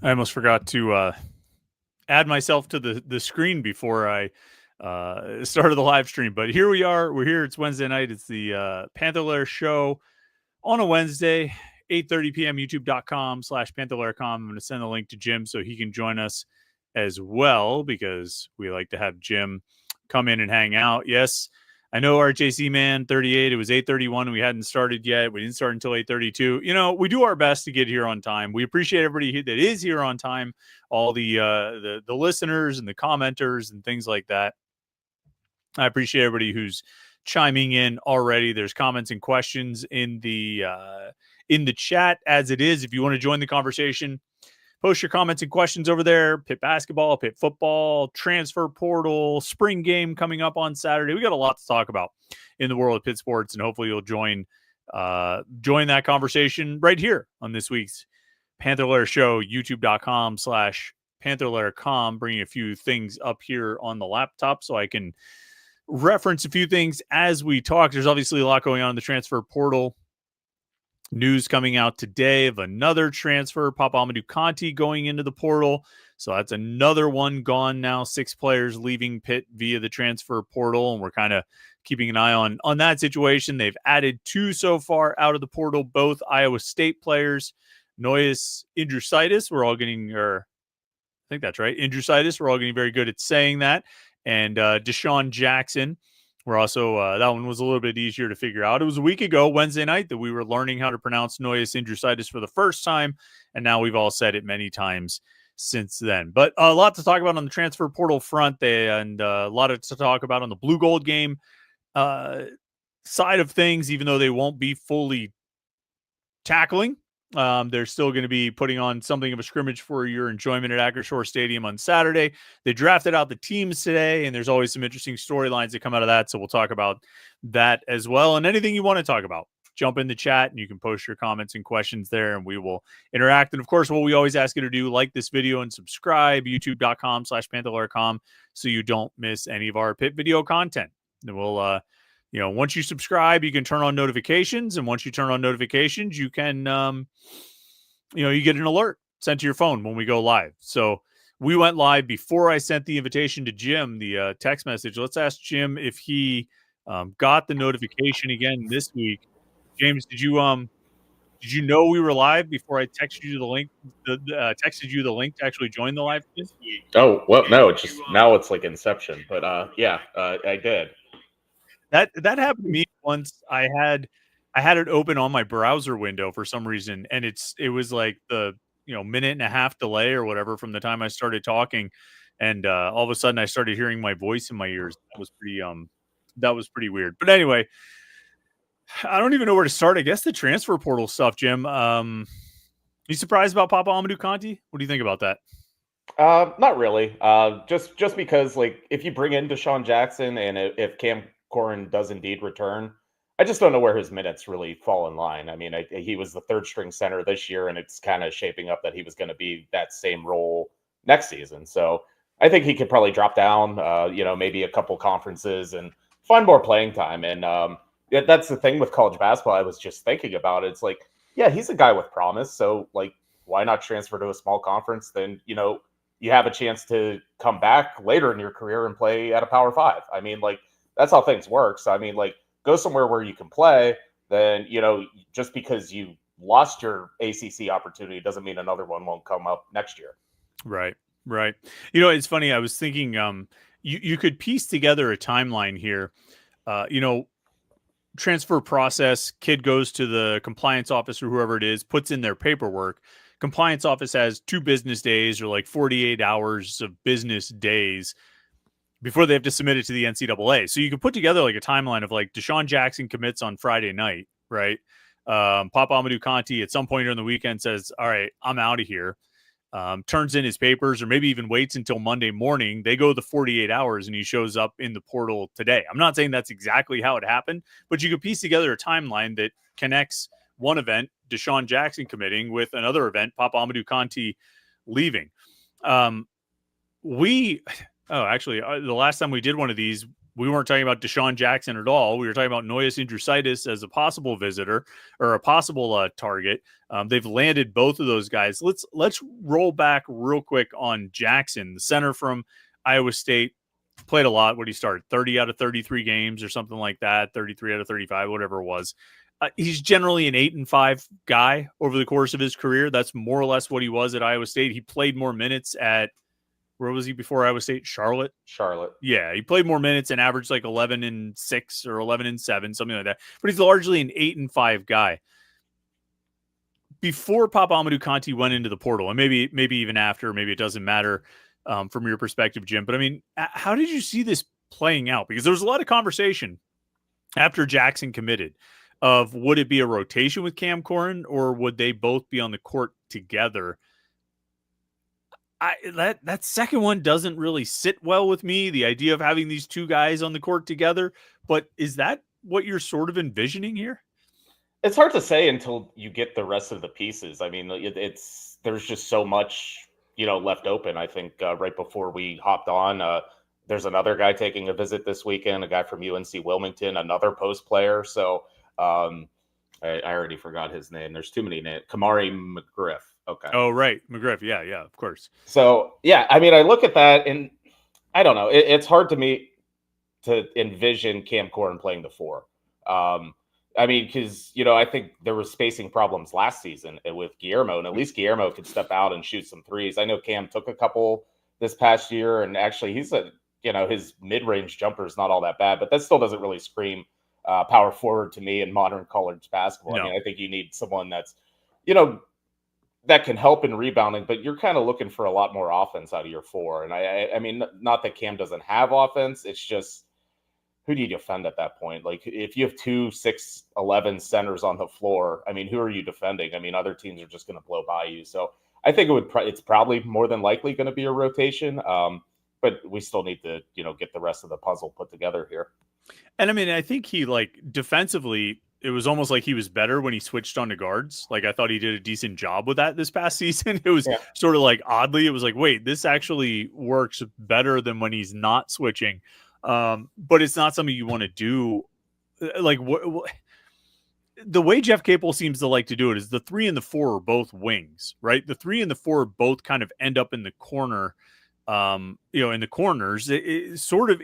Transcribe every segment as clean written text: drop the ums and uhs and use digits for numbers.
I almost forgot to add myself to the screen before I started the live stream. But here we are. We're here. It's Wednesday night. It's the Panther-Lair Show on a Wednesday, 8:30 p.m. YouTube.com/Panther-Lair.com. I'm going to send the link to Jim so he can join us as well, because we like to have Jim come in and hang out. Yes, I know RJC man 38. It was 8:31 and we hadn't started yet. We didn't start until 8:32. You know, we do our best to get here on time. We appreciate everybody that is here on time, all the listeners and the commenters and things like that. I appreciate everybody who's chiming in already. There's comments and questions in the chat as it is. If you want to join the conversation, post your comments and questions over there. Pitt basketball, Pitt football, transfer portal, spring game coming up on Saturday. We got a lot to talk about in the world of Pitt sports, and hopefully you'll join that conversation right here on this week's Panther-Lair Show, youtube.com/Panther-Lair.com. Bringing a few things up here on the laptop so I can reference a few things as we talk. There's obviously a lot going on in the transfer portal. News coming out today of another transfer, Papa Amadou Conti going into the portal. So that's another one gone now. 6 players leaving Pitt via the transfer portal, and we're kind of keeping an eye on that situation. They've added 2 so far out of the portal, both Iowa State players. Noyes Indrusitis, we're all getting, I think that's right, Indrusitis, we're all getting very good at saying that. And Deshaun Jackson. We're also, that one was a little bit easier to figure out. It was a week ago, Wednesday night, that we were learning how to pronounce Noyes Indrusitis for the first time, and now we've all said it many times since then. But a lot to talk about on the transfer portal front, and a lot to talk about on the blue gold game side of things, even though they won't be fully tackling. They're still going to be putting on something of a scrimmage for your enjoyment at Acrisure Stadium on Saturday. They drafted out the teams today, and there's always some interesting storylines that come out of that. So we'll talk about that as well. And anything you want to talk about, jump in the chat and you can post your comments and questions there, and we will interact. And of course, what we always ask you to do, like this video and subscribe, youtube.com/Panther-Lair.com, so you don't miss any of our Pitt video content. And we'll, once you subscribe, you can turn on notifications. And once you turn on notifications, you can, you get an alert sent to your phone when we go live. So we went live before I sent the invitation to Jim, the text message. Let's ask Jim if he got the notification again this week. James, did you know we were live before I texted you the link? Texted you the link to actually join the live this week? Oh, well, no, it's just now it's like Inception. But I did. That happened to me once. I had it open on my browser window for some reason, and it was like the minute and a half delay or whatever from the time I started talking, and all of a sudden I started hearing my voice in my ears. That was pretty weird. But anyway, I don't even know where to start. I guess the transfer portal stuff, Jim. You surprised about Papa Amadou Conti? What do you think about that? Not really. Just because, like, if you bring in Deshaun Jackson and if Cam Corrin does indeed return, I just don't know where his minutes really fall in line. I mean, he was the 3rd string center this year, and it's kind of shaping up that he was going to be that same role next season. So I think he could probably drop down, maybe a couple conferences and find more playing time. And that's the thing with college basketball. I was just thinking about it. It's like, yeah, he's a guy with promise. So, like, why not transfer to a small conference? Then, you have a chance to come back later in your career and play at a Power 5. I mean, like, that's how things work. So, I mean, like, go somewhere where you can play. Then, just because you lost your ACC opportunity doesn't mean another one won't come up next year. Right. It's funny. I was thinking you could piece together a timeline here. Transfer process, kid goes to the compliance office or whoever it is, puts in their paperwork. Compliance office has 2 business days or like 48 hours of business days before they have to submit it to the NCAA. So you can put together like a timeline of like Deshaun Jackson commits on Friday night, right? Papa Amadou Conti at some point during the weekend says, all right, I'm out of here. Turns in his papers, or maybe even waits until Monday morning. They go the 48 hours and he shows up in the portal today. I'm not saying that's exactly how it happened, but you could piece together a timeline that connects one event, Deshaun Jackson committing, with another event, Papa Amadou Conti leaving. The last time we did one of these, we weren't talking about Deshaun Jackson at all. We were talking about Noyes Indrusitis as a possible visitor or a possible target. They've landed both of those guys. Let's roll back real quick on Jackson, the center from Iowa State. Played a lot. What he started 30 out of 33 games or something like that, 33 out of 35, whatever it was. He's generally an 8-5 guy over the course of his career. That's more or less what he was at Iowa State. He played more minutes at, where was he before Iowa State? Charlotte. Yeah, he played more minutes and averaged like 11-6 or 11-7, something like that. But he's largely an 8-5 guy. Before Papa Amadou Kanté went into the portal, and maybe even after, maybe it doesn't matter from your perspective, Jim. But I mean, how did you see this playing out? Because there was a lot of conversation after Jackson committed of would it be a rotation with Cam Corrin or would they both be on the court together? That second one doesn't really sit well with me, the idea of having these two guys on the court together. But is that what you're sort of envisioning here? It's hard to say until you get the rest of the pieces. I mean, there's just so much, left open. I think right before we hopped on, there's another guy taking a visit this weekend, a guy from UNC Wilmington, another post player. So I already forgot his name. There's too many names. Kamari McGriff. Okay. Oh, right. McGriff. Yeah, of course. So, yeah, I mean, I look at that and I don't know. It's hard to me to envision Cam Corrin playing the 4. I mean, because, I think there were spacing problems last season with Guillermo, and at least Guillermo could step out and shoot some threes. I know Cam took a couple this past year, and actually his mid-range jumper is not all that bad, but that still doesn't really scream power forward to me in modern college basketball. No. I mean, I think you need someone that's, that can help in rebounding, but you're kind of looking for a lot more offense out of your 4. And I mean, not that Cam doesn't have offense. It's just, who do you defend at that point? Like, if you have 2 6'11" centers on the floor, I mean, who are you defending? I mean, other teams are just going to blow by you. So I think it's probably more than likely going to be a rotation. But we still need to, get the rest of the puzzle put together here. And I mean, I think he, defensively, it was almost like he was better when he switched on to guards. Like, I thought he did a decent job with that this past season. It was sort of like, oddly, it was like, wait, this actually works better than when he's not switching. But it's not something you want to do. Like, the way Jeff Capel seems to like to do it is the 3 and the 4 are both wings, right? The 3 and the 4 both kind of end up in the corner, in the corners, it sort of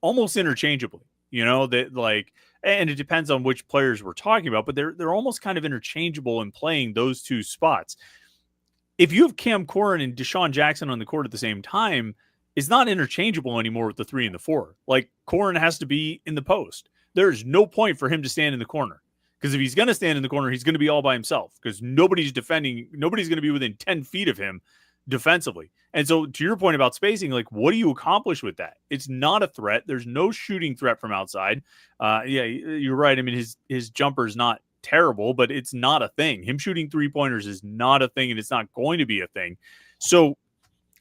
almost interchangeably, that like, and it depends on which players we're talking about, but they're almost kind of interchangeable in playing those two spots. If you have Cam Corrin and Deshaun Jackson on the court at the same time, it's not interchangeable anymore with the 3 and the 4. Like, Corrin has to be in the post. There's no point for him to stand in the corner, because if he's going to stand in the corner, he's going to be all by himself, because nobody's defending. Nobody's going to be within 10 feet of him defensively. And so, to your point about spacing, like, what do you accomplish with that? It's not a threat. There's no shooting threat from outside. Yeah, you're right. I mean, his jumper is not terrible, but it's not a thing. Him shooting 3-pointers is not a thing, and it's not going to be a thing. So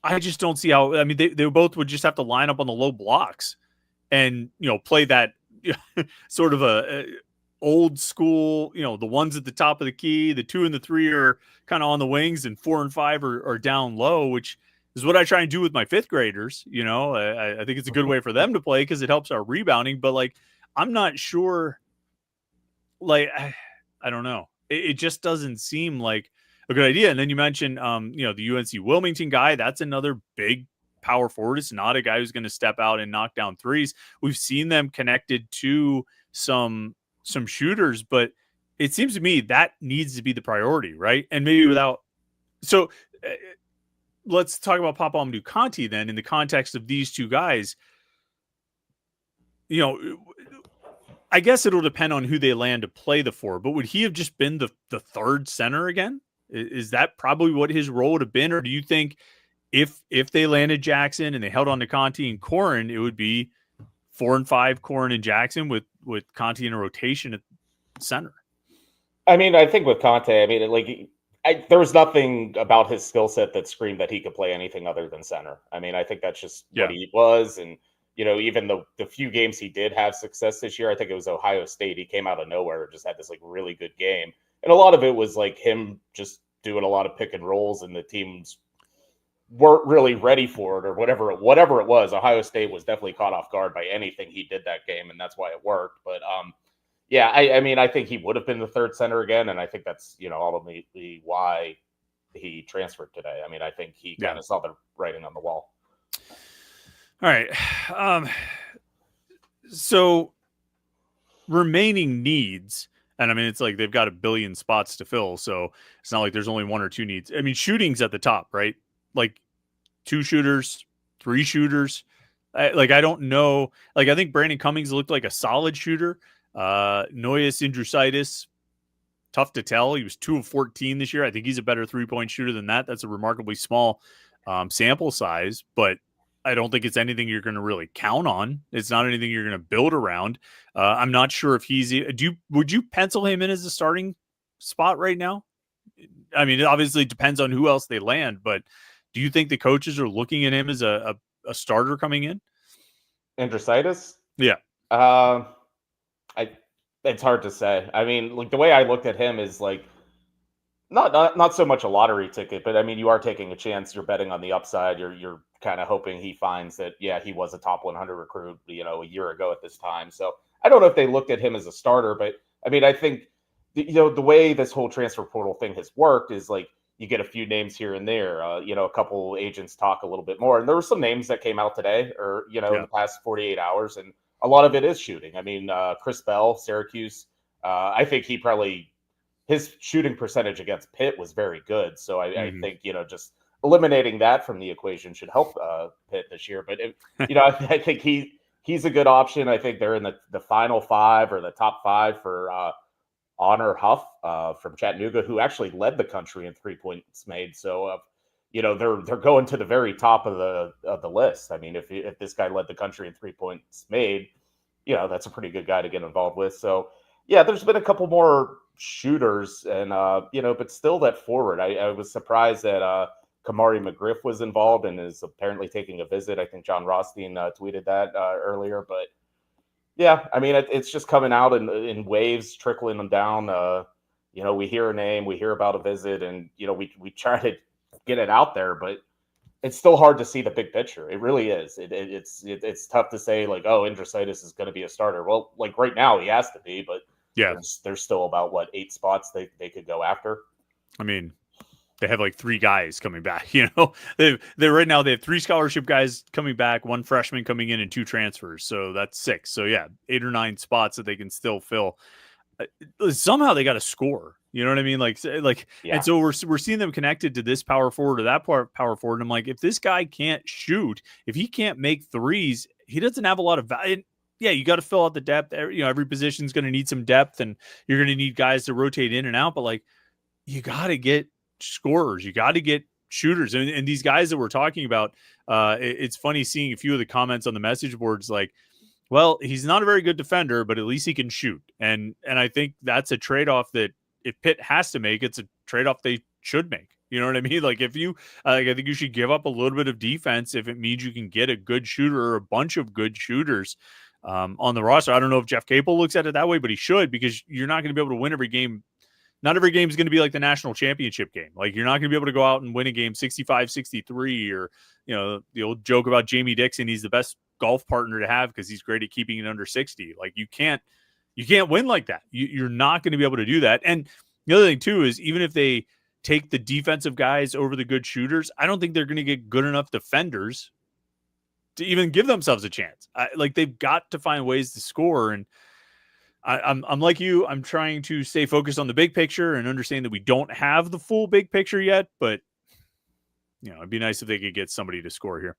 I just don't see how. I mean, they both would just have to line up on the low blocks and, play that sort of a old school, the ones at the top of the key, the 2 and the 3 are kind of on the wings, and 4 and 5 are down low, which is what I try and do with my 5th graders. I think it's a good way for them to play because it helps our rebounding. But like, I'm not sure. Like, I don't know. It just doesn't seem like a good idea. And then you mentioned, the UNC Wilmington guy. That's another big power forward. It's not a guy who's going to step out and knock down threes. We've seen them connected to some shooters, but it seems to me that needs to be the priority, right? And maybe without. So let's talk about Papa Amadou Kanté then in the context of these two guys. I guess it'll depend on who they land to play the 4, but would he have just been the 3rd center again? Is that probably what his role would have been? Or do you think if they landed Jackson and they held on to Kanté and Corrin, it would be 4 and 5 Corrin and Jackson with Kanté in a rotation at center? I mean, I think with Kanté, I mean, there was nothing about his skill set that screamed that he could play anything other than center. I mean, I think that's just what he was. And, even the few games he did have success this year, I think it was Ohio State. He came out of nowhere and just had this really good game. And a lot of it was him just doing a lot of pick and rolls, and the team's weren't really ready for it or whatever it was. Ohio State was definitely caught off guard by anything he did that game, and that's why it worked. But yeah, I mean, I think he would have been the third center again, and I think that's ultimately why he transferred today. I mean, I think he kind of saw the writing on the wall. All right. So remaining needs, and I mean, it's like they've got 1 billion spots to fill, so it's not like there's only 1 or 2 needs. I mean, shooting's at the top, right? Like 2 shooters, 3 shooters. I don't know. Like, I think Brandon Cummings looked like a solid shooter. Noyes Indrusitis, tough to tell. He was 2 of 14 this year. I think he's a better 3-point shooter than that. That's a remarkably small sample size, but I don't think it's anything you're going to really count on. It's not anything you're going to build around. I'm not sure if would you pencil him in as a starting spot right now? I mean, it obviously depends on who else they land, but do you think the coaches are looking at him as a starter coming in? Indrusitis? Yeah. It's hard to say. I mean, like the way I looked at him is like not so much a lottery ticket, but I mean, you are taking a chance. You're betting on the upside. You're kind of hoping he finds that, yeah, he was a top 100 recruit, a year ago at this time. So I don't know if they looked at him as a starter, but I mean, I think the way this whole transfer portal thing has worked is like you get a few names here and there. A couple agents talk a little bit more, and there were some names that came out today, or in the past 48 hours, and a lot of it is shooting. I mean, Chris Bell, Syracuse. I think his shooting percentage against Pitt was very good. So I think just eliminating that from the equation should help Pitt this year. But I think he's a good option. I think they're in the final 5 or the top 5 for Honor Huff from Chattanooga, who actually led the country in 3 points made. So they're going to the very top of the list. I mean, if this guy led the country in 3 points made, that's a pretty good guy to get involved with. So yeah, there's been a couple more shooters, and but still that forward. I was surprised that Kamari McGriff was involved and is apparently taking a visit. I think John Rothstein tweeted that earlier, but yeah, I mean it's just coming out in waves, trickling them down. We hear a name, we hear about a visit, and we try to get it out there, but it's still hard to see the big picture. It really is. It's tough to say like, oh, Indrusitis is going to be a starter. Well, like right now he has to be, but yeah, there's still about 8 spots they could go after. I mean, they have like 3 guys coming back. They right now they have 3 scholarship guys coming back, 1 freshman coming in, and 2 transfers. So that's 6. So yeah, 8 or 9 spots that they can still fill. Somehow they got to score. You know what I mean? Yeah. And so we're seeing them connected to this power forward or that power forward. And I'm like, if this guy can't shoot, if he can't make threes, he doesn't have a lot of value. Yeah, you got to fill out the depth. Every position is going to need some depth, and you're going to need guys to rotate in and out. But like, you got to get scorers, you got to get shooters, and these guys that we're talking about. It's funny seeing a few of the comments on the message boards, like, well, he's not a very good defender, but at least he can shoot. And I think that's a trade-off that if Pitt has to make, it's a trade-off they should make. You know what I mean? Like if you, I think you should give up a little bit of defense if it means you can get a good shooter or a bunch of good shooters on the roster. I don't know if Jeff Capel looks at it that way, but he should, because you're not going to be able to win every game. Not every game is going to be like the national championship game. Like you're not going to be able to go out and win a game 65-63, or, the old joke about Jamie Dixon. He's the best golf partner to have because he's great at keeping it under 60. Like you can't win like that. You're not going to be able to do that. And the other thing too is, even if they take the defensive guys over the good shooters, I don't think they're going to get good enough defenders to even give themselves a chance. They've got to find ways to score. And I'm like you. I'm trying to stay focused on the big picture and understand that we don't have the full big picture yet, but it'd be nice if they could get somebody to score here.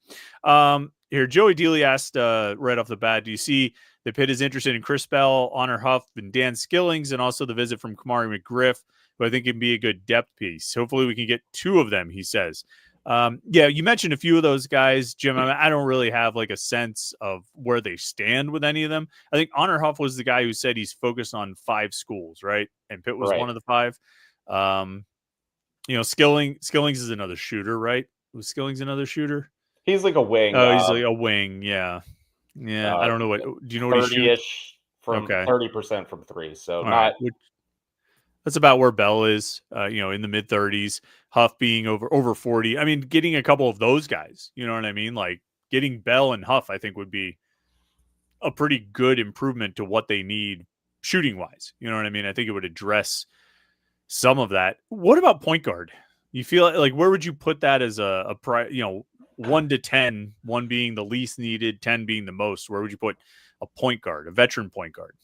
Here, Joey Dealey asked right off the bat, do you see that Pitt is interested in Chris Bell, Honor Huff, and Dan Skillings, and also the visit from Kamari McGriff, who I think can be a good depth piece? Hopefully we can get 2 of them, he says. Yeah, you mentioned a few of those guys, Jim. I don't really have like a sense of where they stand with any of them. I think Honor Huff was the guy who said he's focused on 5 schools, right? And Pitt was one of the 5. Skillings is another shooter, right? Was Skillings another shooter? He's like a wing. Oh, he's like a wing. Yeah. I don't know what. Do you know what he shoots? From 30% from 3. So all not. Right. That's about where Bell is, in the mid 30s, Huff being over 40. I mean, getting a couple of those guys, you know what I mean? Like getting Bell and Huff, I think would be a pretty good improvement to what they need shooting wise. You know what I mean? I think it would address some of that. What about point guard? You feel like where would you put that as a 1 to 10, 1 being the least needed, 10 being the most? Where would you put a point guard, a veteran point guard?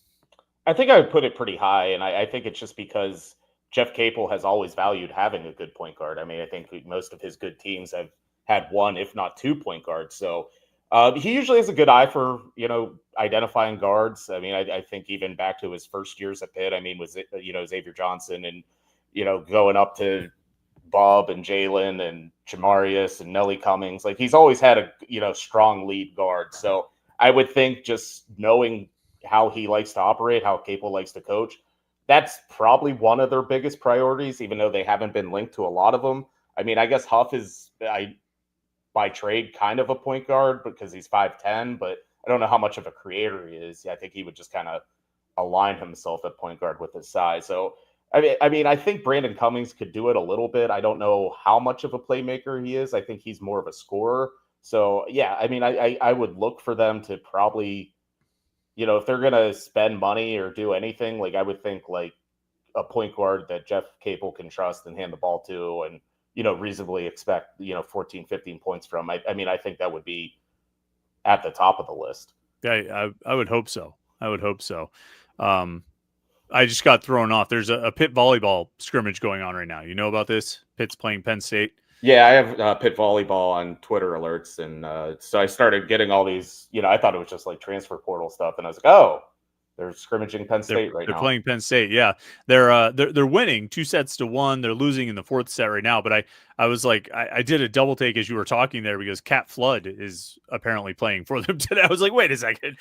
I think I would put it pretty high, and I think it's just because Jeff Capel has always valued having a good point guard. I mean, I think most of his good teams have had one, if not two, point guards. So he usually has a good eye for identifying guards. I mean, I think even back to his first years at Pitt, I mean, was it Xavier Johnson and going up to Bob and Jalen and Jamarius and Nelly Cummings. Like he's always had a strong lead guard. So I would think just knowing how he likes to operate, how Capel likes to coach, that's probably one of their biggest priorities, even though they haven't been linked to a lot of them. I mean, I guess Huff is by trade kind of a point guard because he's 5'10", but I don't know how much of a creator he is. I think he would just kind of align himself at point guard with his size. So I think Brandon Cummings could do it a little bit. I don't know how much of a playmaker he is. I think he's more of a scorer. So yeah, I mean, I would look for them to probably, if they're gonna spend money or do anything, like I would think like a point guard that Jeff Capel can trust and hand the ball to, and reasonably expect 14, 15 points from. I mean, I think that would be at the top of the list. Yeah, I would hope so. I would hope so. I just got thrown off. There's a Pitt volleyball scrimmage going on right now. You know about this? Pitt's playing Penn State. Yeah, I have Pitt volleyball on Twitter alerts, and so I started getting all these. I thought it was just like transfer portal stuff, and I was like, oh, they're scrimmaging Penn State right now. They're playing Penn State. Yeah, they're winning 2-1. They're losing in the fourth set right now. But I was like, I did a double take as you were talking there because Kat Flood is apparently playing for them today. I was like, wait a second,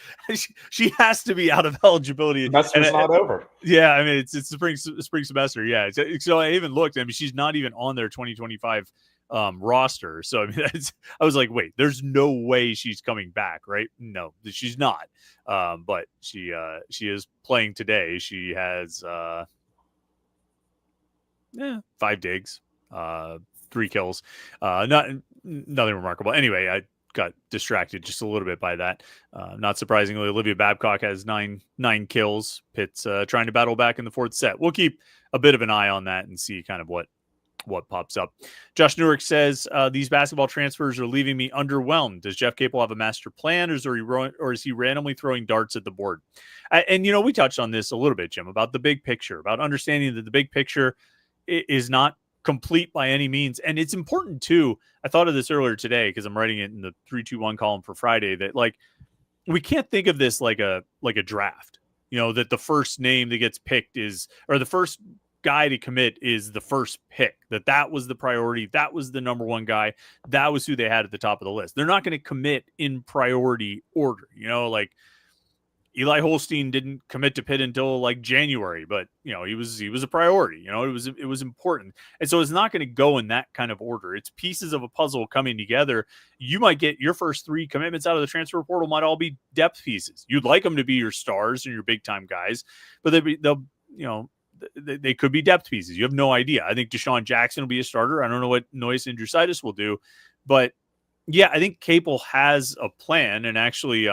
she has to be out of eligibility. The semester's not over. Yeah, I mean it's spring semester. Yeah, so I even looked. I mean she's not even on their 2025 roster. So I mean I was like, wait, there's no way she's coming back, right? No, she's not. But she is playing today. She has 5 digs, 3 kills. Nothing remarkable. Anyway, I got distracted just a little bit by that. Not surprisingly, Olivia Babcock has 9 kills. Pitt's trying to battle back in the fourth set. We'll keep a bit of an eye on that and see kind of what pops up. Josh Newark says, these basketball transfers are leaving me underwhelmed. Does Jeff Capel have a master plan, or is he randomly throwing darts at the board? And we touched on this a little bit, Jim, about the big picture, about understanding that the big picture is not complete by any means. And it's important too. I thought of this earlier today because I'm writing it in the 3-2-1 column for Friday, that like we can't think of this like a draft, that the first name that gets picked or the first guy to commit is the first pick, that was the priority. That was the number one guy. That was who they had at the top of the list. They're not going to commit in priority order. Like Eli Holstein didn't commit to Pitt until like January, but he was a priority. It was important. And so it's not going to go in that kind of order. It's pieces of a puzzle coming together. You might get your first 3 commitments out of the transfer portal might all be depth pieces. You'd like them to be your stars and your big time guys, but they could be depth pieces. You have no idea. I think Deshaun Jackson will be a starter. I don't know what Noyce Andrusaitis will do, but yeah, I think Capel has a plan. And actually,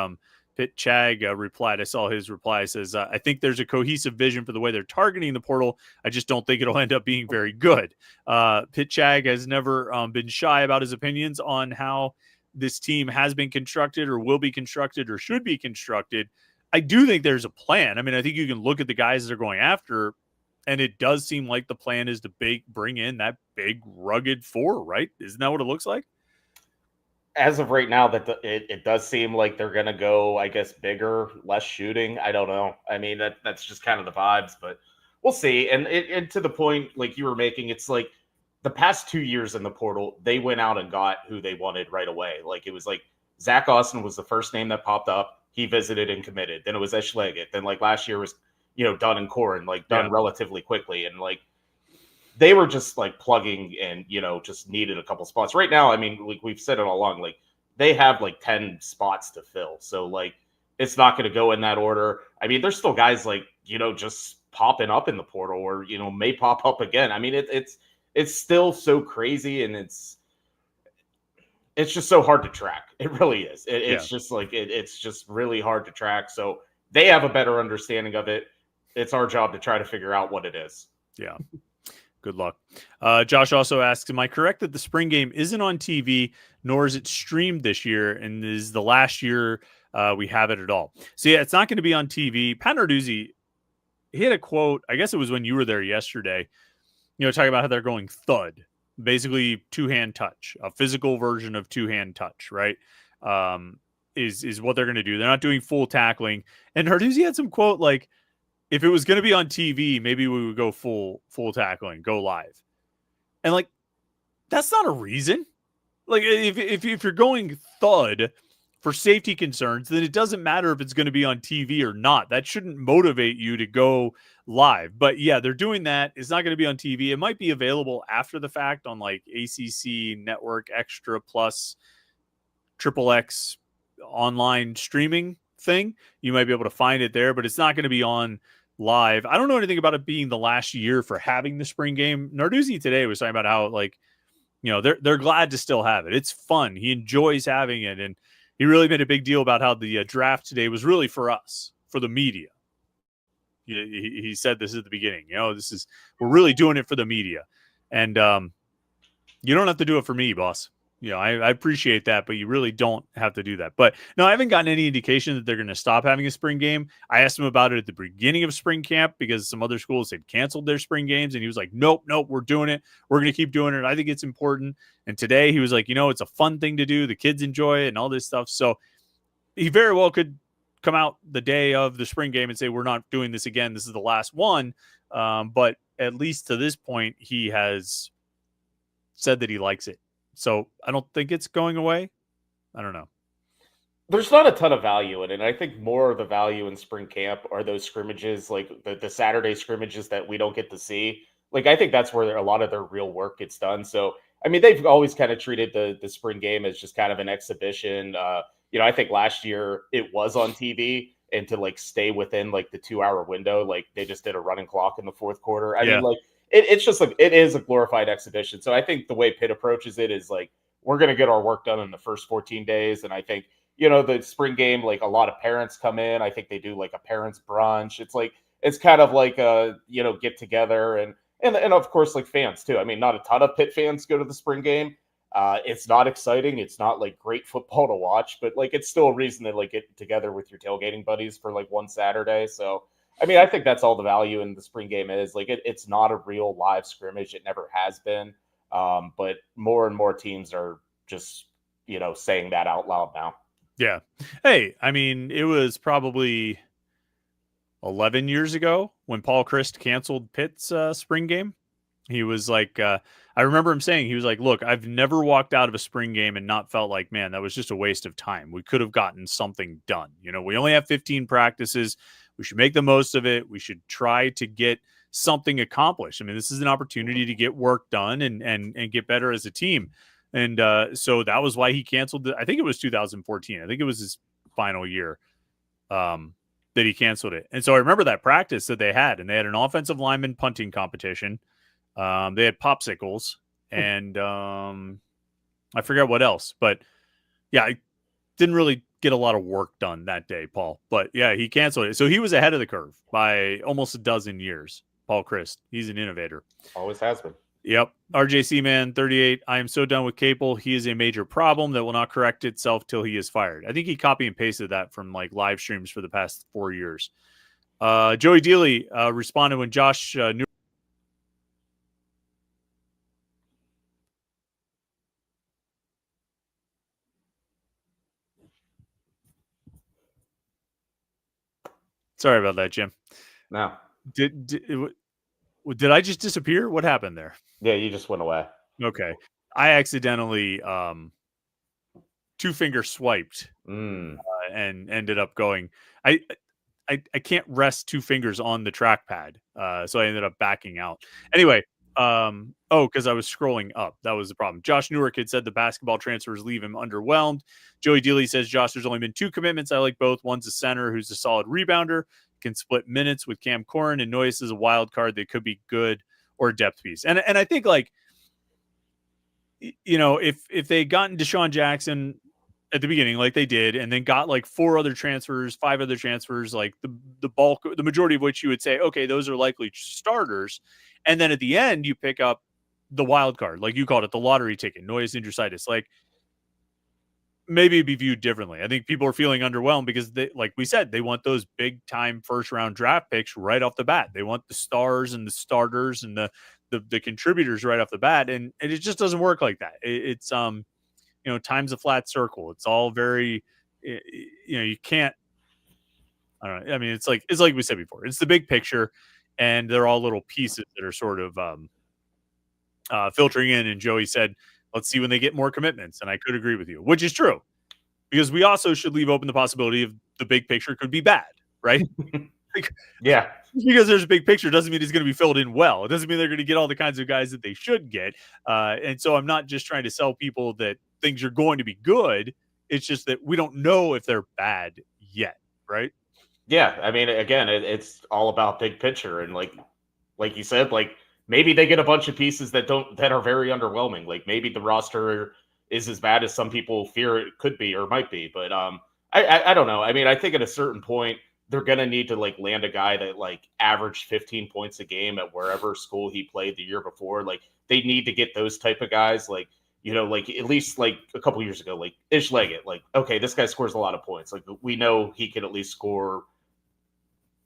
Pitt Chag replied. I saw his reply. Says, I think there's a cohesive vision for the way they're targeting the portal. I just don't think it'll end up being very good. Pitt Chag has never been shy about his opinions on how this team has been constructed or will be constructed or should be constructed. I do think there's a plan. I mean, I think you can look at the guys they're going after, and it does seem like the plan is to bring in that big, rugged 4, right? Isn't that what it looks like? As of right now, it does seem like they're going to go, I guess, bigger, less shooting. I don't know. I mean, that's just kind of the vibes, but we'll see. And to the point like you were making, it's like the past 2 years in the portal, they went out and got who they wanted right away. Like it was like Zach Austin was the first name that popped up. He visited and committed. Then it was Esh Leggett. Then like last year was Dunn and Corin, like done relatively quickly. And like they were just like plugging and, just needed a couple spots. Right now, I mean, like we've said it all along, like they have like 10 spots to fill. So like it's not going to go in that order. I mean, there's still guys like, just popping up in the portal, or may pop up again. I mean, it's still so crazy, and it's just so hard to track. It really is. It's just like it's just really hard to track. So they have a better understanding of it. It's our job to try to figure out what it is. Yeah. Good luck. Josh also asks, am I correct that the spring game isn't on TV, nor is it streamed this year, and is the last year we have it at all? So, yeah, it's not going to be on TV. Pat Narduzzi, he had a quote, I guess it was when you were there yesterday, talking about how they're going thud, basically two-hand touch, a physical version of two-hand touch, right? Is what they're going to do. They're not doing full tackling. And Narduzzi had some quote like, if it was going to be on TV, maybe we would go full tackling, go live. And like, that's not a reason. Like if you're going thud for safety concerns, then it doesn't matter if it's going to be on TV or not. That shouldn't motivate you to go live. But yeah, they're doing that. It's not going to be on TV. It might be available after the fact on like ACC Network Extra Plus, Triple X online streaming thing. You might be able to find it there, but it's not going to be on live. I don't know anything about it being the last year for having the spring game. Narduzzi today was talking about how like, they're glad to still have it. It's fun. He enjoys having it. And he really made a big deal about how the draft today was really for us, for the media. He said this at the beginning, we're really doing it for the media. And you don't have to do it for me, boss. I appreciate that, but you really don't have to do that. But no, I haven't gotten any indication that they're going to stop having a spring game. I asked him about it at the beginning of spring camp because some other schools had canceled their spring games. And he was like, nope, we're doing it. We're going to keep doing it. I think it's important. And today he was like, it's a fun thing to do. The kids enjoy it and all this stuff. So he very well could come out the day of the spring game and say, we're not doing this again. This is the last one. But at least to this point, he has said that he likes it. So I don't think it's going away. I don't know. There's not a ton of value in it. I think more of the value in spring camp are those scrimmages, like the Saturday scrimmages that we don't get to see. Like, I think that's where a lot of their real work gets done. So, I mean, they've always kind of treated the spring game as just kind of an exhibition. I think last year it was on TV, and to like stay within like the 2-hour window, like they just did a running clock in the fourth quarter. I mean, like, it's just like, it is a glorified exhibition. So I think the way Pitt approaches it is like, we're going to get our work done in the first 14 days. And I think, the spring game, like a lot of parents come in. I think they do like a parents brunch. It's kind of like a, get together and of course, like fans too. I mean, not a ton of Pitt fans go to the spring game. It's not exciting. It's not like great football to watch, but like, it's still a reason to like get together with your tailgating buddies for like one Saturday. So, I mean, I think that's all the value in the spring game is. Like, it's not a real live scrimmage. It never has been. But more and more teams are just, saying that out loud now. Yeah. Hey, I mean, it was probably 11 years ago when Paul Christ canceled Pitt's spring game. He was like, I remember him saying, he was like, look, I've never walked out of a spring game and not felt like, man, that was just a waste of time. We could have gotten something done. We only have 15 practices. We should make the most of it. We should try to get something accomplished. I mean, this is an opportunity to get work done and get better as a team. And so that was why he canceled. I think it was 2014. I think it was his final year that he canceled it. And so I remember that practice that they had, and they had an offensive lineman punting competition. They had popsicles and I forget what else, but yeah, I didn't really get a lot of work done that day, Paul. But yeah, he canceled it. So he was ahead of the curve by almost a dozen years. Paul Christ, he's an innovator. Always has been. Yep. RJC man 38. I am so done with Capel. He is a major problem that will not correct itself till he is fired. I think he copy and pasted that from like live streams for the past 4 years. Joey Dealey responded when Josh knew. Sorry about that, Jim. No. Did I just disappear? What happened there? Yeah, you just went away. Okay. I accidentally two-finger swiped and ended up going. I can't rest two fingers on the trackpad, so I ended up backing out. Anyway, because I was scrolling up. That was the problem. Josh Newark had said the basketball transfers leave him underwhelmed. Joey Dealey says, Josh, there's only been 2 commitments. I like both. One's a center who's a solid rebounder. can split minutes with Cam Corrin, and Noyes is a wild card that could be good or a depth piece. And I think, like, you know, if they had gotten Deshaun Jackson at the beginning, like they did, and then got like 5 other transfers, like the majority of which you would say, okay, those are likely starters. And then at the end, you pick up the wild card, like you called it, the lottery ticket, Noyes Indrusitis. Like, maybe it'd be viewed differently. I think people are feeling underwhelmed because they, like we said, they want those big time first round draft picks right off the bat. They want the stars and the starters and the contributors right off the bat. And it just doesn't work like that. It's you know, time's a flat circle. It's all very, you know, you can't, I don't know. I mean, it's like we said before, it's the big picture, and they're all little pieces that are sort of filtering in. And Joey said, let's see when they get more commitments. And I could agree with you, which is true, because we also should leave open the possibility of the big picture could be bad, right? Yeah. Just because there's a big picture doesn't mean it's going to be filled in well. It doesn't mean they're going to get all the kinds of guys that they should get. And so I'm not just trying to sell people that things are going to be good. It's just that we don't know if they're bad yet, right? Yeah. I mean, again, it's all about big picture. And like you said, like, maybe they get a bunch of pieces that are very underwhelming. Like, maybe the roster is as bad as some people fear it could be or might be. But I don't know. I mean, I think at a certain point they're gonna need to like land a guy that like averaged 15 points a game at wherever school he played the year before. Like, they need to get those type of guys. Like, you know, like at least like a couple years ago, like Ish Leggett. Like, okay, this guy scores a lot of points. Like, we know he can at least score,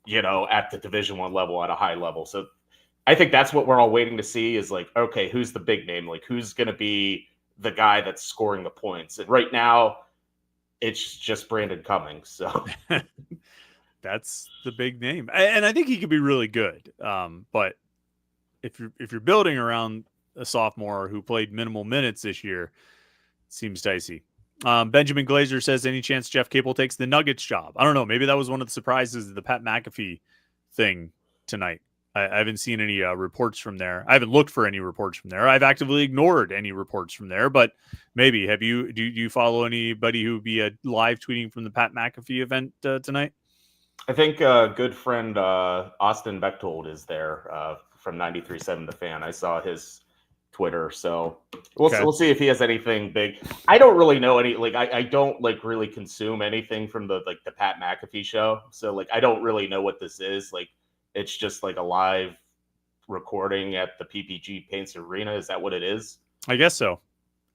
you know, at the Division I level, at a high level. So I think that's what we're all waiting to see is like, okay, who's the big name? Like, who's going to be the guy that's scoring the points? And right now, it's just Brandon Cummings. So that's the big name, and I think he could be really good. But if you're building around a sophomore who played minimal minutes this year, it seems dicey. Benjamin Glazer says, any chance Jeff Capel takes the Nuggets job? I don't know. Maybe that was one of the surprises of the Pat McAfee thing tonight. I haven't seen any reports from there. I haven't looked for any reports from there. I've actively ignored any reports from there, but maybe. Do you follow anybody who would be live tweeting from the Pat McAfee event tonight? I think good friend Austin Bechtold is there from 93.7 The Fan. I saw his Twitter, so we'll see if he has anything big. I don't really know any, like, I don't like really consume anything from the Pat McAfee show, so like I don't really know what this is. Like, it's just like a live recording at the PPG Paints Arena. Is that what it is? I guess so.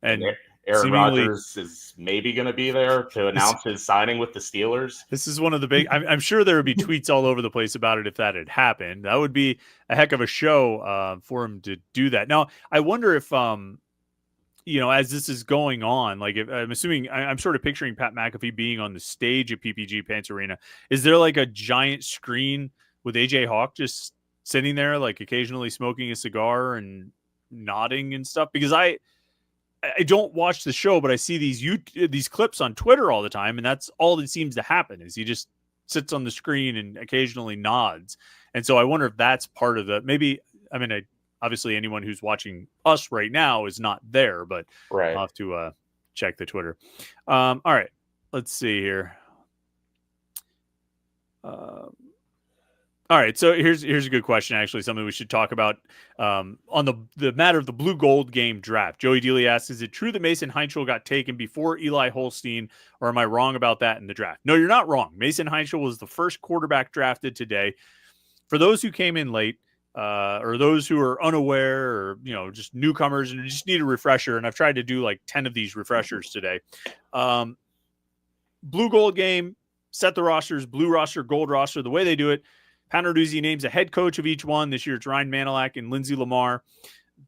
And Aaron Rodgers is maybe going to be there to announce his signing with the Steelers. This is one of the big. I'm sure there would be tweets all over the place about it if that had happened. That would be a heck of a show for him to do that. Now, I wonder if, you know, as this is going on, like, if, I'm assuming, I'm sort of picturing Pat McAfee being on the stage at PPG Paints Arena. Is there like a giant screen with AJ Hawk just sitting there, like occasionally smoking a cigar and nodding and stuff? Because I don't watch the show, but I see these clips on Twitter all the time, and that's all that seems to happen is he just sits on the screen and occasionally nods. And so I wonder if that's part of the, maybe, I mean, obviously anyone who's watching us right now is not there, but right. I'll have to check the Twitter. All right, let's see here. All right, so here's a good question, actually, something we should talk about on the matter of the blue gold game draft. Joey Dealey asks, is it true that Mason Heinschel got taken before Eli Holstein, or am I wrong about that in the draft? No, you're not wrong. Mason Heinschel was the first quarterback drafted today. For those who came in late, or those who are unaware, or, you know, just newcomers and just need a refresher, and I've tried to do like 10 of these refreshers today. Blue gold game, set the rosters, blue roster, gold roster. The way they do it, Pat Narduzzi names a head coach of each one. This year it's Ryan Manilak and Lindsey Lamar.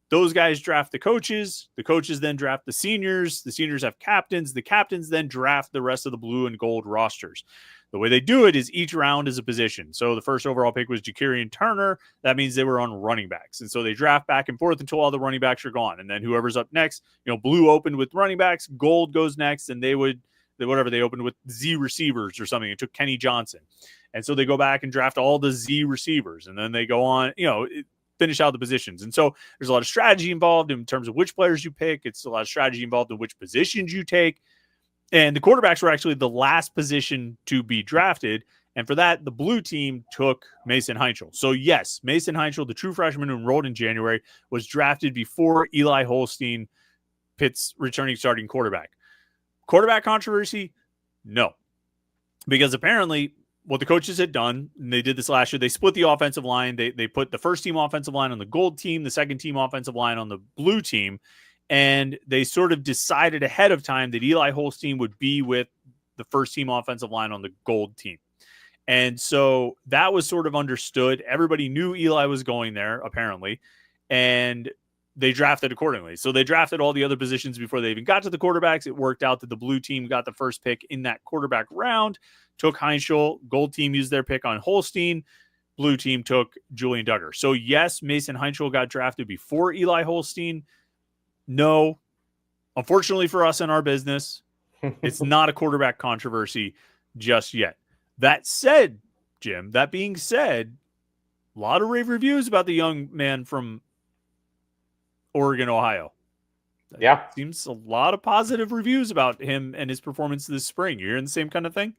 Those guys draft the coaches. The coaches then draft the seniors. The seniors have captains. The captains then draft the rest of the blue and gold rosters. The way they do it is each round is a position. So the first overall pick was Jakarian Turner. That means they were on running backs. And so they draft back and forth until all the running backs are gone. And then whoever's up next, you know, blue opened with running backs, gold goes next, and they opened with Z receivers or something. It took Kenny Johnson. And so they go back and draft all the Z receivers, and then they go on, you know, finish out the positions. And so there's a lot of strategy involved in terms of which players you pick. It's a lot of strategy involved in which positions you take. And the quarterbacks were actually the last position to be drafted. And for that, the blue team took Mason Heinchel. So yes, Mason Heinchel, the true freshman who enrolled in January, was drafted before Eli Holstein, Pitt's returning starting quarterback. Quarterback controversy? No. Because apparently what the coaches had done, and they did this last year, they split the offensive line. They put the first team offensive line on the gold team, the second team offensive line on the blue team. And they sort of decided ahead of time that Eli Holstein would be with the first team offensive line on the gold team. And so that was sort of understood. Everybody knew Eli was going there, apparently. And they drafted accordingly. So they drafted all the other positions before they even got to the quarterbacks. It worked out that the blue team got the first pick in that quarterback round, took Heinchel. Gold team used their pick on Holstein. Blue team took Julian Duggar. So yes, Mason Heinchel got drafted before Eli Holstein. No, unfortunately for us in our business, it's not a quarterback controversy just yet. That said, Jim, that being said, a lot of rave reviews about the young man from Oregon, Ohio. Yeah. Seems a lot of positive reviews about him and his performance this spring. You're hearing the same kind of thing?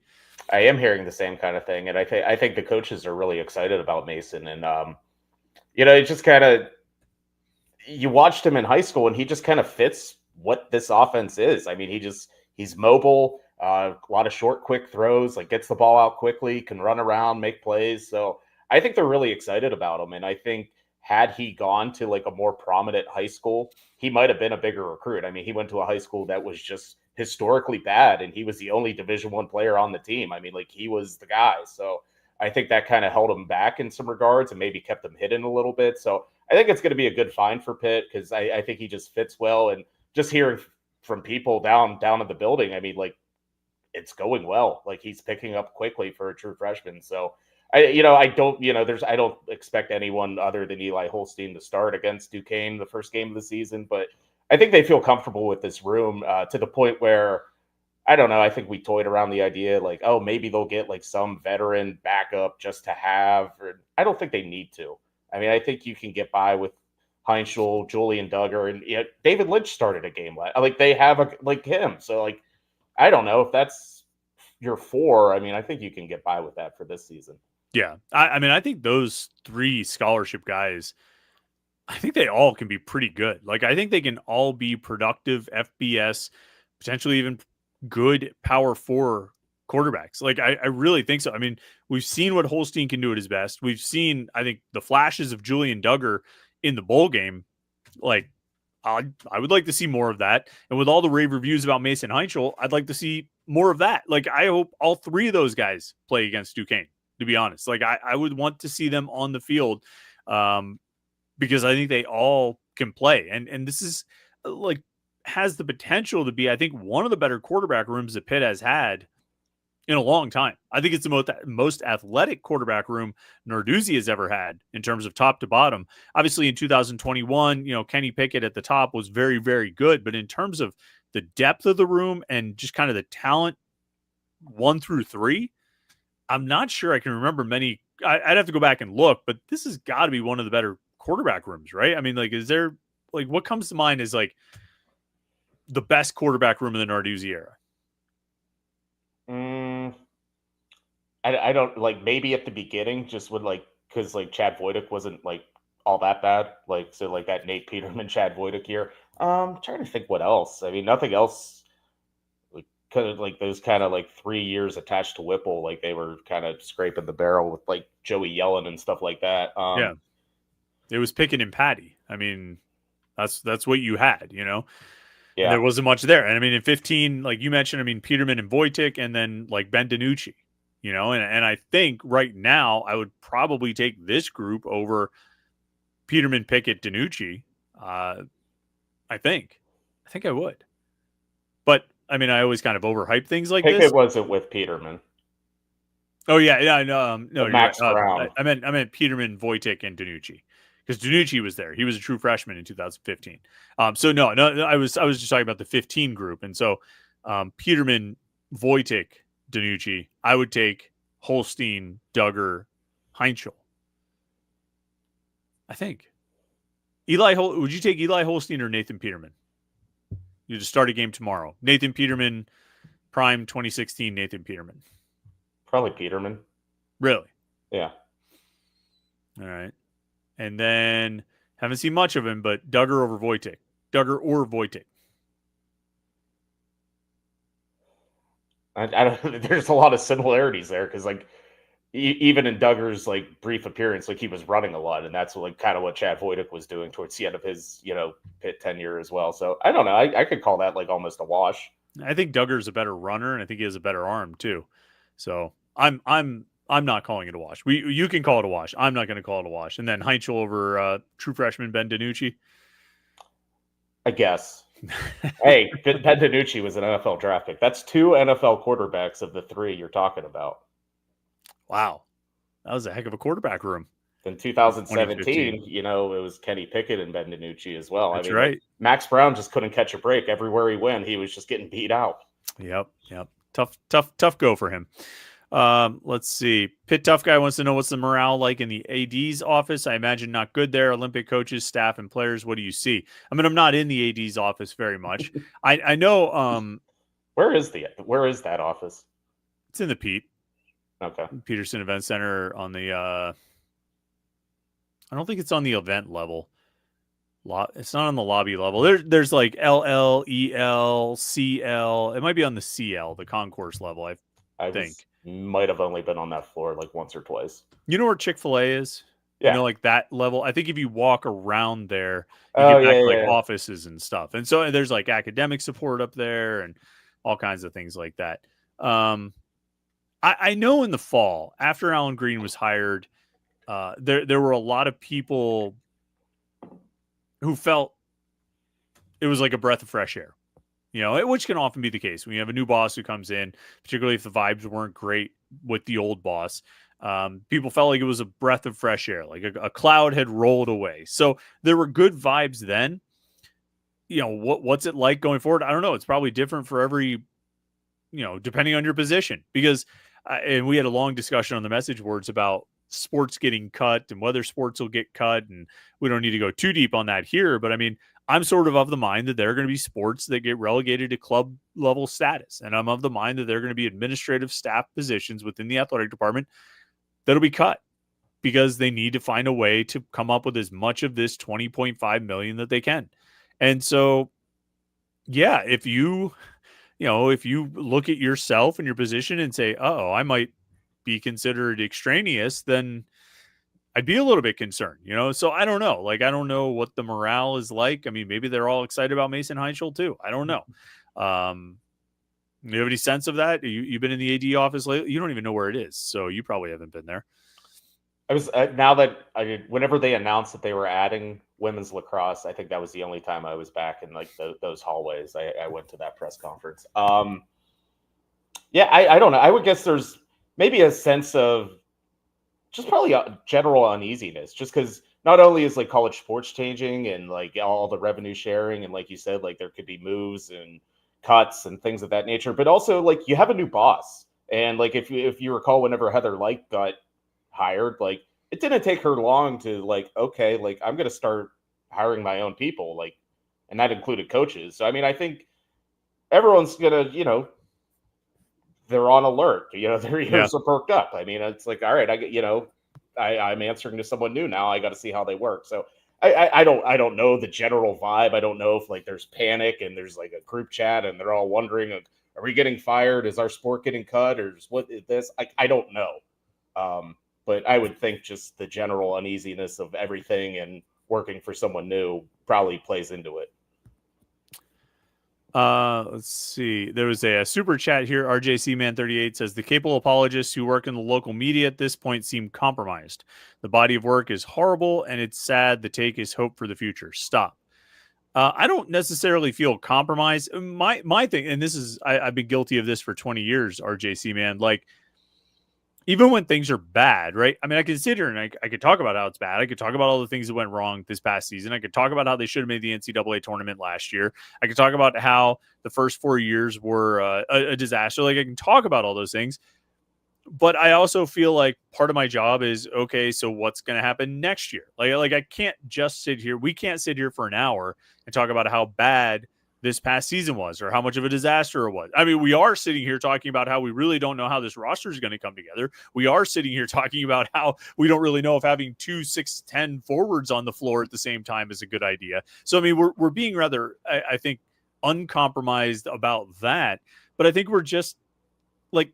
I am hearing the same kind of thing. And I think the coaches are really excited about Mason. And, it just kind of, you watched him in high school and he just kind of fits what this offense is. I mean, he's mobile, a lot of short, quick throws, like gets the ball out quickly, can run around, make plays. So I think they're really excited about him. And I think had he gone to like a more prominent high school, he might have been a bigger recruit. I mean, he went to a high school that was just historically bad, and he was the only Division I player on the team. I mean, like he was the guy. So I think that kind of held him back in some regards and maybe kept him hidden a little bit. So I think it's going to be a good find for Pitt because I think he just fits well. And just hearing from people down in the building, I mean, like it's going well. Like he's picking up quickly for a true freshman. So I don't expect anyone other than Eli Holstein to start against Duquesne the first game of the season, but I think they feel comfortable with this room to the point where, I don't know, I think we toyed around the idea like, oh, maybe they'll get like some veteran backup just to have. Or, I don't think they need to. I mean, I think you can get by with Heinchel, Julian Duggar, and David Lynch started a game. Like they have like him. So like, I don't know if that's your four. I mean, I think you can get by with that for this season. Yeah. I mean, I think those three scholarship guys, I think they all can be pretty good. Like, I think they can all be productive FBS, potentially even good Power 4 quarterbacks. Like, I really think so. I mean, we've seen what Holstein can do at his best. We've seen, I think, the flashes of Julian Duggar in the bowl game. Like, I would like to see more of that. And with all the rave reviews about Mason Heinchel, I'd like to see more of that. Like, I hope all three of those guys play against Duquesne, to be honest. Like, I would want to see them on the field because I think they all can play. And this is like has the potential to be, I think, one of the better quarterback rooms that Pitt has had in a long time. I think it's the most athletic quarterback room Narduzzi has ever had in terms of top to bottom. Obviously, in 2021, Kenny Pickett at the top was very, very good. But in terms of the depth of the room and just kind of the talent 1 through 3, I'm not sure I can remember many. I'd have to go back and look, but this has got to be one of the better quarterback rooms, right? I mean, like, is there like what comes to mind is like the best quarterback room in the Narduzzi era? I don't like maybe at the beginning just would like because like Chad Voidick wasn't like all that bad, like so like that Nate Peterman Chad Voidick year. Trying to think what else. I mean, nothing else. Like kind of like those kind of like 3 years attached to Whipple, like they were kind of scraping the barrel with like Joey Yellen and stuff like that. Yeah, it was Pickett and Patty. I mean, that's what you had, Yeah, and there wasn't much there. And I mean, in 15, like you mentioned, I mean, Peterman and Voitic, and then like Ben DiNucci. And I think right now I would probably take this group over Peterman, Pickett, DiNucci. I think I would. But I mean, I always kind of overhype things like Pickett this. wasn't with Peterman. Oh yeah, no, no, Max right. Brown. I meant Peterman, Voitic, and DiNucci because DiNucci was there. He was a true freshman in 2015. So no, I was just talking about the 15 group, and so Peterman, Voitic, DiNucci, I would take Holstein, Duggar, Heinchel. I think. Would you take Eli Holstein or Nathan Peterman? You just start a game tomorrow. Nathan Peterman, prime 2016 Nathan Peterman. Probably Peterman. Really? Yeah. All right. And then haven't seen much of him, but Duggar over Wojtek. Duggar or Wojtek. I don't. There's a lot of similarities there because like even in Duggar's like brief appearance, like he was running a lot, and that's like kind of what Chad Wojtek was doing towards the end of his Pitt tenure as well. So I don't know. I could call that like almost a wash. I think Duggar's a better runner, and I think he has a better arm too. So I'm not calling it a wash. You can call it a wash. I'm not going to call it a wash. And then Heinzel over true freshman Ben DiNucci. I guess. Hey, Ben DiNucci was an NFL draft pick. That's 2 NFL quarterbacks of the 3 you're talking about. Wow, that was a heck of a quarterback room. In 2017, it was Kenny Pickett and Ben DiNucci as well. That's right. Like, Max Brown just couldn't catch a break. Everywhere he went, he was just getting beat out. Yep. Tough go for him. Let's see. Pitt Tough Guy wants to know what's the morale like in the AD's office. I imagine not good there. Olympic coaches, staff, and players. What do you see? I mean, I'm not in the AD's office very much. I know. Where is that office? It's in the Pete. Okay. Peterson Event Center on the. I don't think it's on the event level. It's not on the lobby level. There's like LL, EL, CL. It might be on the CL, the concourse level. I think. Might have only been on that floor like once or twice. You know where Chick-fil-A is? Yeah. Like that level. I think if you walk around there, you get back to like offices and stuff. And so there's like academic support up there and all kinds of things like that. I know in the fall, after Alan Green was hired, there were a lot of people who felt it was like a breath of fresh air. Which can often be the case when you have a new boss who comes in, particularly if the vibes weren't great with the old boss. People felt like it was a breath of fresh air, like a cloud had rolled away. So there were good vibes then. What's it like going forward? I don't know. It's probably different for every, depending on your position. Because, and we had a long discussion on the message boards about sports getting cut and whether sports will get cut. And we don't need to go too deep on that here. But I mean, I'm sort of the mind that there are going to be sports that get relegated to club level status. And I'm of the mind that there are going to be administrative staff positions within the athletic department that'll be cut because they need to find a way to come up with as much of this $20.5 million that they can. And so, yeah, if you look at yourself and your position and say, oh, I might be considered extraneous, then I'd be a little bit concerned, So I don't know. Like, I don't know what the morale is like. I mean, maybe they're all excited about Mason Heinzel too. I don't know. You have any sense of that? You've been in the AD office lately? You don't even know where it is, so you probably haven't been there. I was whenever they announced that they were adding women's lacrosse, I think that was the only time I was back in like those hallways. I went to that press conference. Yeah, I don't know. I would guess there's maybe a sense of just probably a general uneasiness, just because not only is like college sports changing and like all the revenue sharing, and like you said, like there could be moves and cuts and things of that nature, but also like you have a new boss. And like if you recall, whenever Heather Light got hired, like it didn't take her long to like, okay, like I'm gonna start hiring my own people, like, and that included coaches. So I mean, I think everyone's gonna, they're on alert, their ears are perked up. I mean, it's like, all right, I'm answering to someone new now. I got to see how they work. So I don't know the general vibe. I don't know if like there's panic and there's like a group chat and they're all wondering, are we getting fired? Is our sport getting cut? Or what is this? I don't know. But I would think just the general uneasiness of everything and working for someone new probably plays into it. Let's see. There was a super chat here. RJC Man 38 says the capable apologists who work in the local media at this point seem compromised. The body of work is horrible and it's sad. The take is hope for the future. Stop. I don't necessarily feel compromised. My thing, and this is, I've been guilty of this for 20 years, RJC Man, like, even when things are bad, right? I mean, I can sit here and I could talk about how it's bad. I could talk about all the things that went wrong this past season. I could talk about how they should have made the NCAA tournament last year. I could talk about how the first 4 years were a disaster. Like, I can talk about all those things. But I also feel like part of my job is, okay, so what's going to happen next year? Like I can't just sit here. We can't sit here for an hour and talk about how bad this past season was or how much of a disaster it was. I mean, we are sitting here talking about how we really don't know how this roster is going to come together. We are sitting here talking about how we don't really know if having 2 6'10" forwards on the floor at the same time is a good idea. So, I mean, we're being rather, I think, uncompromised about that. But I think we're just like,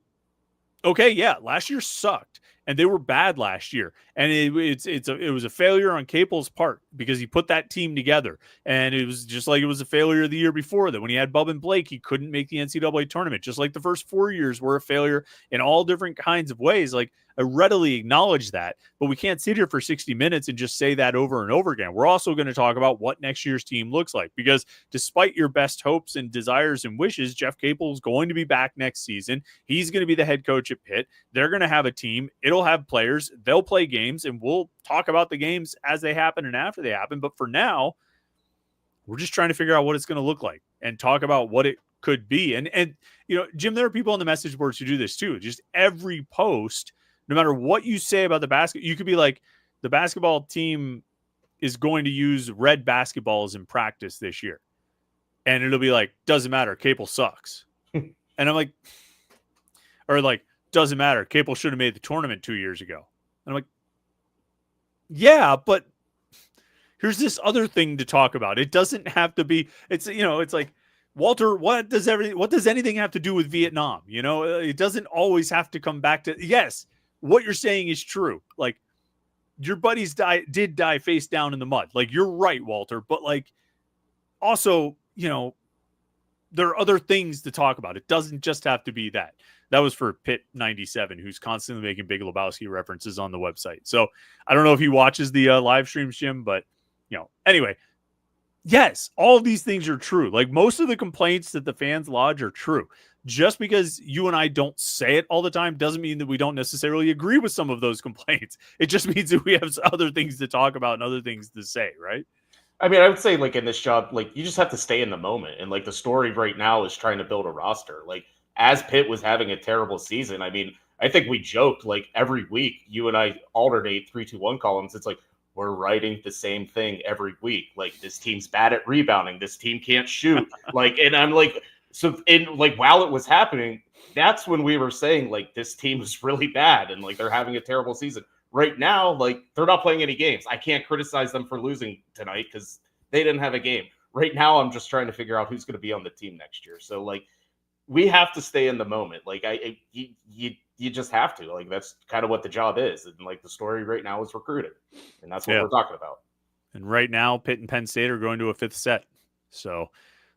okay, yeah, last year sucked. And they were bad last year, and it was a failure on Capel's part because he put that team together, and it was just like it was a failure the year before that when he had Bub and Blake, he couldn't make the NCAA tournament. Just like the first 4 years were a failure in all different kinds of ways. Like I readily acknowledge that, but we can't sit here for 60 minutes and just say that over and over again. We're also going to talk about what next year's team looks like because despite your best hopes and desires and wishes, Jeff Capel is going to be back next season. He's going to be the head coach at Pitt. They're going to have a team. It'll have players. They'll play games, and we'll talk about the games as they happen and after they happen. But for now, we're just trying to figure out what it's going to look like and talk about what it could be. And you know, Jim, there are people on the message boards who do this too. Just every post, no matter what you say about the basket, you could be like, the basketball team is going to use red basketballs in practice this year. And it'll be like, doesn't matter. Capel sucks. And I'm like, or like, doesn't matter. Capel should have made the tournament 2 years ago. And I'm like, yeah, but here's this other thing to talk about. It doesn't have to be, it's, you know, it's like, Walter, what does anything have to do with Vietnam? You know, it doesn't always have to come back to, yes, what you're saying is true. Like your buddies did die face down in the mud. Like you're right, Walter, but like also, you know, there are other things to talk about. It doesn't just have to be that. That was for Pitt 97, who's constantly making Big Lebowski references on the website. So I don't know if he watches the live streams, Jim, but you know, anyway, yes, all of these things are true. Like most of the complaints that the fans lodge are true. Just because you and I don't say it all the time doesn't mean that we don't necessarily agree with some of those complaints. It just means that we have other things to talk about and other things to say, right? I mean, I would say like in this job, like you just have to stay in the moment. And like the story right now is trying to build a roster. Like as Pitt was having a terrible season, I mean, I think we joked like every week you and I alternate 3-2-1 columns. It's like we're writing the same thing every week. Like this team's bad at rebounding. This team can't shoot. Like, and I'm like, so in like while it was happening, that's when we were saying like this team is really bad and like they're having a terrible season. Right now, like they're not playing any games. I can't criticize them for losing tonight because they didn't have a game. Right now, I'm just trying to figure out who's going to be on the team next year. So like we have to stay in the moment. Like you just have to. Like that's kind of what the job is. And like the story right now is recruiting, and that's what we're talking about. And right now, Pitt and Penn State are going to a fifth set. So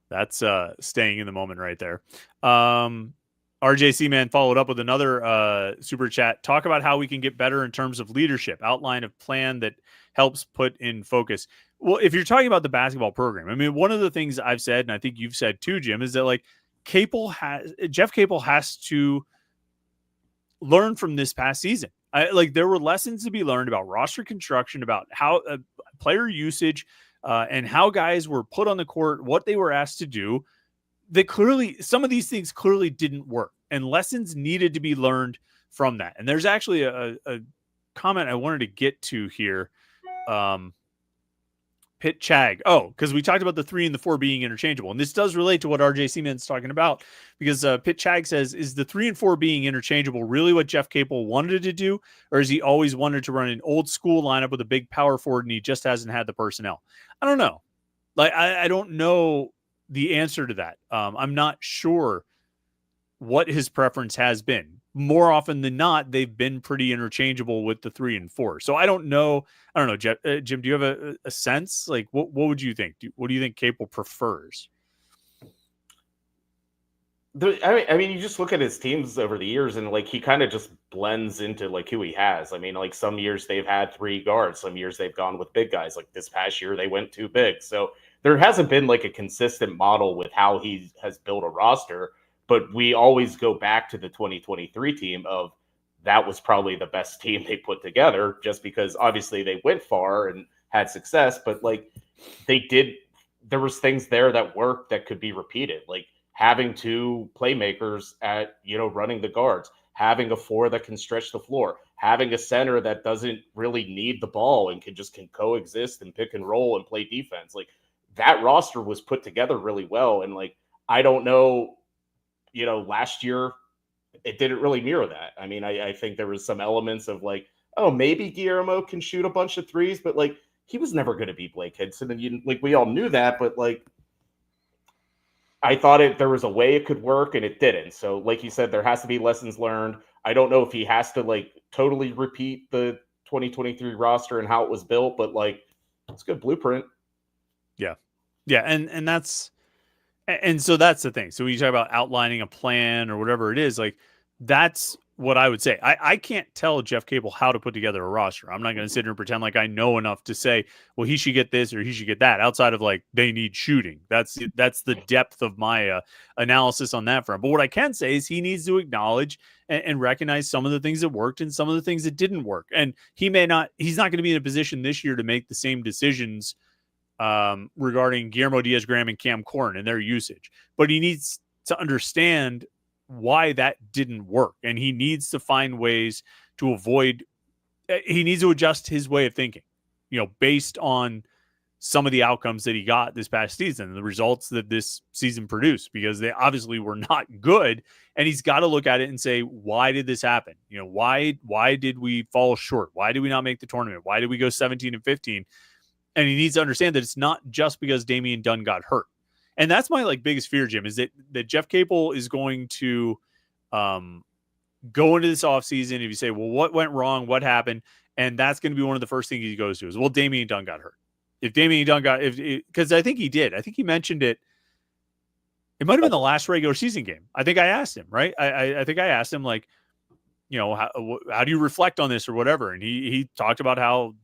that's staying in the moment right there. RJC Man followed up with another super chat. Talk about how we can get better in terms of leadership. Outline a plan that helps put in focus. Well, if you're talking about the basketball program, I mean, one of the things I've said, and I think you've said too, Jim, is that like Jeff Capel has to learn from this past season. Like there were lessons to be learned about roster construction, about how player usage, and how guys were put on the court, what they were asked to do. That clearly, some of these things clearly didn't work, and lessons needed to be learned from that. And there's actually a comment I wanted to get to here. Pitt Chag. Oh, because we talked about the 3 and the 4 being interchangeable. And this does relate to what RJ Seaman's talking about, because Pitt Chag says, is the 3 and 4 being interchangeable really what Jeff Capel wanted to do? Or has he always wanted to run an old school lineup with a big power forward and he just hasn't had the personnel? I don't know. Like, I don't know the answer to that. I'm not sure what his preference has been. More often than not, they've been pretty interchangeable with the 3 and 4. So I don't know, Jeff, Jim, do you have a sense? Like, what would you think? What do you think Capel prefers? I mean, you just look at his teams over the years, and like he kind of just blends into like who he has. I mean, like some years they've had 3 guards, some years they've gone with big guys. Like this past year, they went 2 big. So there hasn't been like a consistent model with how he has built a roster. But we always go back to the 2023 team of that was probably the best team they put together, just because obviously they went far and had success. But like there was things there that worked that could be repeated, like having 2 playmakers at, running the guards, having a 4 that can stretch the floor, having a center that doesn't really need the ball and can coexist and pick and roll and play defense. Like that roster was put together really well. And like, I don't know, last year it didn't really mirror that. I mean, I think there was some elements of like, oh, maybe Guillermo can shoot a bunch of threes, but like he was never going to be Blake Hinson, and we all knew that. But like, I thought there was a way it could work, and it didn't. So, like you said, there has to be lessons learned. I don't know if he has to like totally repeat the 2023 roster and how it was built, but like it's a good blueprint. Yeah, and so that's the thing. So when you talk about outlining a plan or whatever it is, like that's what I would say. I can't tell Jeff Cable how to put together a roster. I'm not going to sit here and pretend like I know enough to say, well, he should get this or he should get that. Outside of like they need shooting. That's the depth of my analysis on that front. But what I can say is he needs to acknowledge and recognize some of the things that worked and some of the things that didn't work. And he's not going to be in a position this year to make the same decisions regarding Guillermo Diaz-Graham and Cam Corn and their usage. But he needs to understand why that didn't work. And he needs to find ways to he needs to adjust his way of thinking, based on some of the outcomes that he got this past season, the results that this season produced, because they obviously were not good. And he's got to look at it and say, why did this happen? Why did we fall short? Why did we not make the tournament? Why did we go 17-15? And he needs to understand that it's not just because Damian Dunn got hurt. And that's my biggest fear, Jim, is that Jeff Capel is going to go into this offseason. If you say, well, what went wrong? What happened? And that's going to be one of the first things he goes to is, well, Damian Dunn got hurt. If Damian Dunn because I think he did. I think he mentioned it. It might have been the last regular season game. I think I asked him, right? I think I asked him, how do you reflect on this or whatever? And he talked about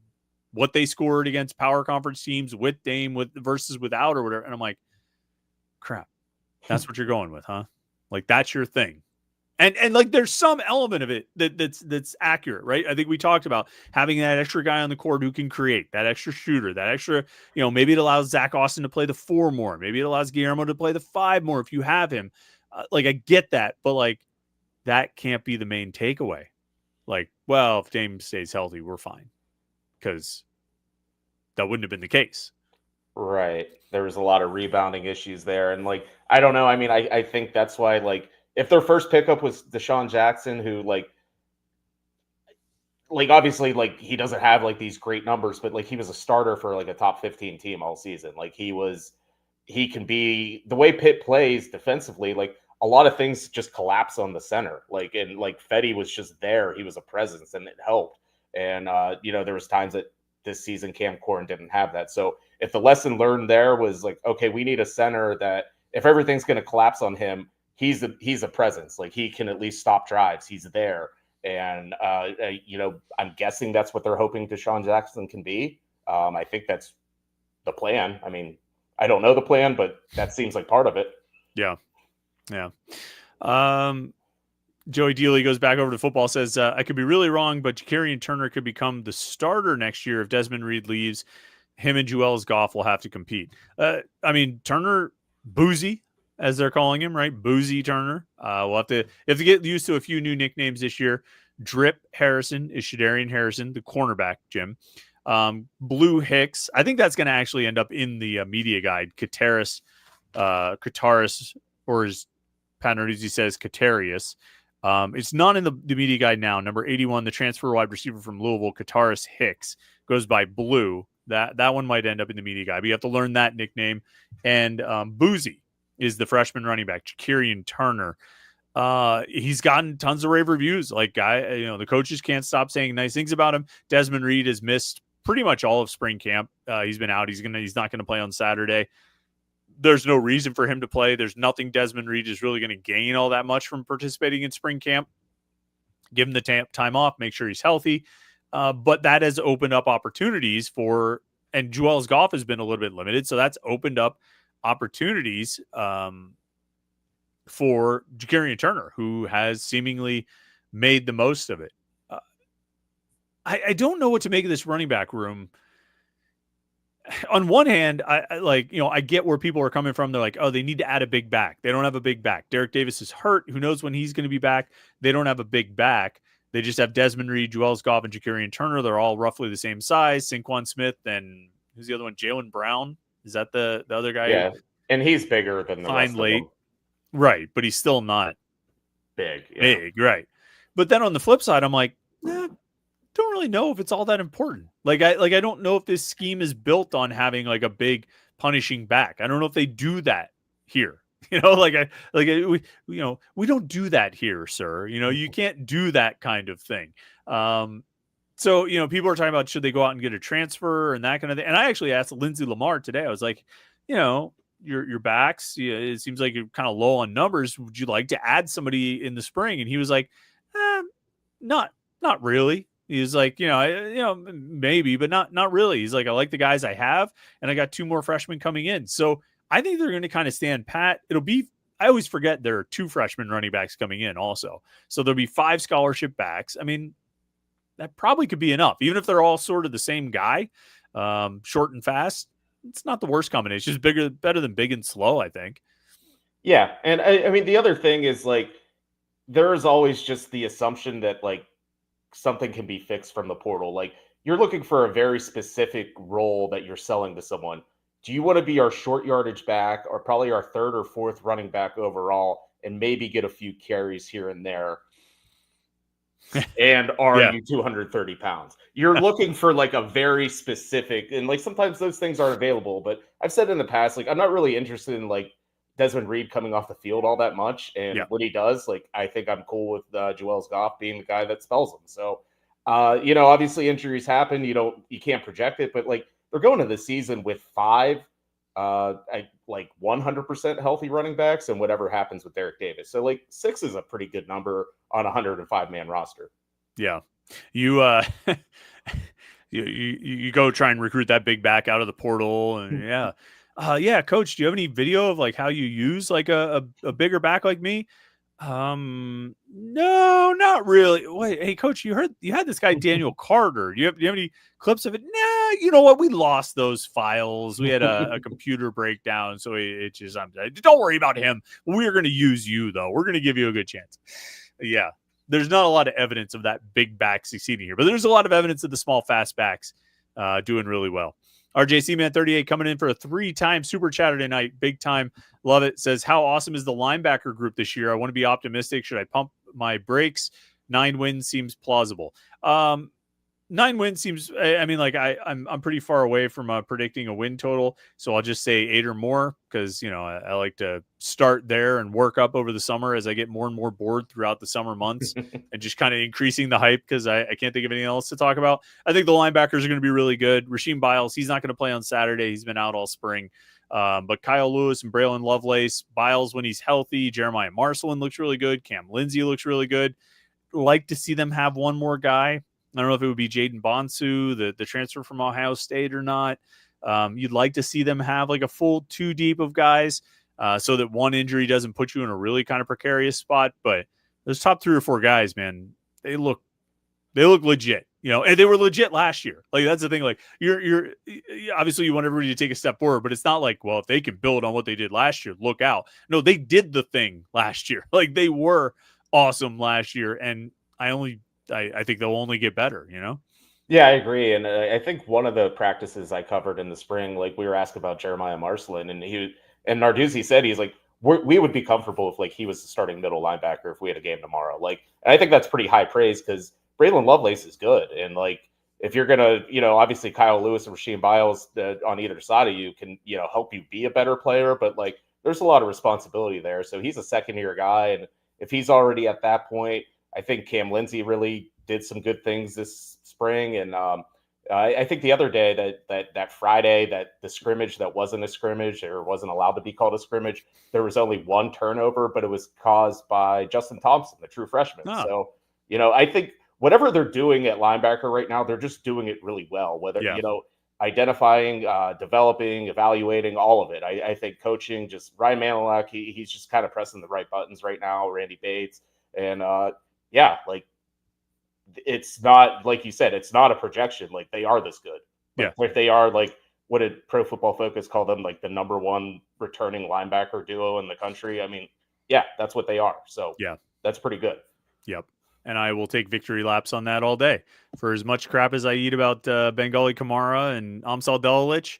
what they scored against power conference teams with Dame versus without or whatever. And I'm like, crap, that's what you're going with, huh? Like, that's your thing. And there's some element of it that's accurate, right? I think we talked about having that extra guy on the court who can create, that extra shooter, that extra, maybe it allows Zach Austin to play the 4 more. Maybe it allows Guillermo to play the 5 more if you have him. I get that, but that can't be the main takeaway. Well, if Dame stays healthy, we're fine. Because that wouldn't have been the case. Right. There was a lot of rebounding issues there. And I don't know. I mean, I think that's why, if their first pickup was Deshaun Jackson, who obviously he doesn't have these great numbers, but he was a starter for a top 15 team all season. He can be the way Pitt plays defensively, a lot of things just collapse on the center. And Fetty was just there. He was a presence and it helped. And there was times that this season Cam Corn didn't have that. So if the lesson learned there was okay, we need a center that if everything's going to collapse on him, he's a presence. He can at least stop drives. He's there. And I'm guessing that's what they're hoping Deshaun Jackson can be. I think that's the plan. I mean, I don't know the plan, but that seems like part of it. Yeah. Joey Dealey goes back over to football, says, I could be really wrong, but Ja'Carrion Turner could become the starter next year if Desmond Reed leaves. Him and Juelz Goff will have to compete. Turner, Boozy, as they're calling him, right? Boozy Turner. We'll have to get used to a few new nicknames this year. Drip Harrison is Shadarian Harrison, the cornerback, Jim. Blue Hicks. I think that's going to actually end up in the media guide. Kataris, or as Pat Narduzzi says, Katarius. It's not in the media guide now. Number 81, the transfer wide receiver from Louisville, Kataris Hicks, goes by Blue. That one might end up in the media guide, but you have to learn that nickname. And Boozy is the freshman running back, Ja'Carrion Turner. He's gotten tons of rave reviews. The coaches can't stop saying nice things about him. Desmond Reed has missed pretty much all of spring camp. He's been out. He's not going to play on Saturday. There's no reason for him to play. There's nothing Desmond Reed is really going to gain all that much from participating in spring camp. Give him the time off, make sure he's healthy. But that has opened up opportunities and Juelz Goff has been a little bit limited. So that's opened up opportunities for Ja'Carrion Turner, who has seemingly made the most of it. I don't know what to make of this running back room. On one hand, I get where people are coming from. They're like, oh, they need to add a big back. They don't have a big back. Derek Davis is hurt. Who knows when he's going to be back? They don't have a big back. They just have Desmond Reed, Juelz Goff, and Ja'Carrion Turner. They're all roughly the same size. Saquon Smith and who's the other one? Jalen Brown. Is that the other guy? Yeah, and he's bigger than the Signed rest of late, them. right? But he's still not Big, yeah. big, right? But then on the flip side, I'm like, don't really know if it's all that important. I don't know if this scheme is built on having like a big punishing back. I don't know if they do that here. We don't do that here, sir. You can't do that kind of thing. So people are talking about should they go out and get a transfer and that kind of thing. And I actually asked Lindsey Lamar today. I was like, your backs, it seems like you're kind of low on numbers. Would you like to add somebody in the spring? And he was like, not really. He's like, maybe, but not really. He's like, I like the guys I have, and I got 2 more freshmen coming in. So I think they're going to kind of stand pat. I always forget there are 2 freshman running backs coming in also. So there'll be 5 scholarship backs. I mean, that probably could be enough, even if they're all sort of the same guy, short and fast. It's not the worst combination. It's better than big and slow, I think. Yeah, and I mean the other thing is like there is always just the assumption that like something can be fixed from the portal. Like you're looking for a very specific role that you're selling to someone. Do you want to be our short yardage back or probably our 3rd or 4th running back overall and maybe get a few carries here and there? And are Yeah. you 230 pounds? You're looking for like a very specific, and like sometimes those things aren't available. But I've said in the past, like I'm not really interested in like Desmond Reed coming off the field all that much. And Yeah. when he does, like I think I'm cool with Joel Goff being the guy that spells them. So, obviously injuries happen. You can't project it, but like they're going to the season with 5 like 100% healthy running backs and whatever happens with Derek Davis. So like 6 is a pretty good number on a 105-man roster. Yeah. You you go try and recruit that big back out of the portal, and yeah, coach, do you have any video of like how you use like a bigger back like me? No, not really. Wait, hey coach, you had this guy Daniel Carter. Do you have any clips of it? Nah, you know what? We lost those files. We had a computer breakdown, so it just don't worry about him. We're going to use you though. We're going to give you a good chance. Yeah. There's not a lot of evidence of that big back succeeding here, but there's a lot of evidence of the small, fast backs doing really well. RJC Man 38 coming in for a 3-time super chatter tonight. Big time. Love it. Says, how awesome is the linebacker group this year? I want to be optimistic. Should I pump my brakes? 9 wins seems plausible. 9 wins seems, I mean, like I'm pretty far away from predicting a win total. So I'll just say 8 or more because, I like to start there and work up over the summer as I get more and more bored throughout the summer months and just kind of increasing the hype because I can't think of anything else to talk about. I think the linebackers are going to be really good. Rasheem Biles, he's not going to play on Saturday. He's been out all spring. But Kyle Lewis and Braylon Lovelace, Biles when he's healthy, Jeremiah Marcelin looks really good. Cam Lindsey looks really good. Like to see them have one more guy. I don't know if it would be Jaden Bonsu, the transfer from Ohio State or not. You'd like to see them have like a full 2 deep of guys so that one injury doesn't put you in a really kind of precarious spot. But those top 3 or 4 guys, man, they look legit, and they were legit last year. Like that's the thing. Like you're obviously you want everybody to take a step forward, but it's not like, well, if they can build on what they did last year, look out. No, they did the thing last year. Like they were awesome last year. And I think they'll only get better, Yeah, I agree. And I think one of the practices I covered in the spring, like we were asked about Jeremiah Marcelin, and Narduzzi said he's like, we would be comfortable if like he was the starting middle linebacker if we had a game tomorrow. Like, and I think that's pretty high praise because Braylon Lovelace is good. And like, if you're gonna, obviously Kyle Lewis and Rasheem Biles on either side of you can, help you be a better player. But like, there's a lot of responsibility there. So he's a 2nd-year guy, and if he's already at that point, I think Cam Lindsey really did some good things this spring. And I think the other day that Friday, that the scrimmage that wasn't a scrimmage or wasn't allowed to be called a scrimmage, there was only 1 turnover, but it was caused by Justin Thompson, the true freshman. Oh. So, I think whatever they're doing at linebacker right now, they're just doing it really well, whether, identifying, developing, evaluating, all of it. I think coaching, just Ryan Manilak, he's just kind of pressing the right buttons right now, Randy Bates. And like, it's not, like you said, it's not a projection. Like they are this good. Like, if they are like, what did Pro Football Focus call them? Like the #1 returning linebacker duo in the country. I mean, yeah, that's what they are. So that's pretty good. Yep. And I will take victory laps on that all day. For as much crap as I eat about Bengali Kamara and Amsal Delilich,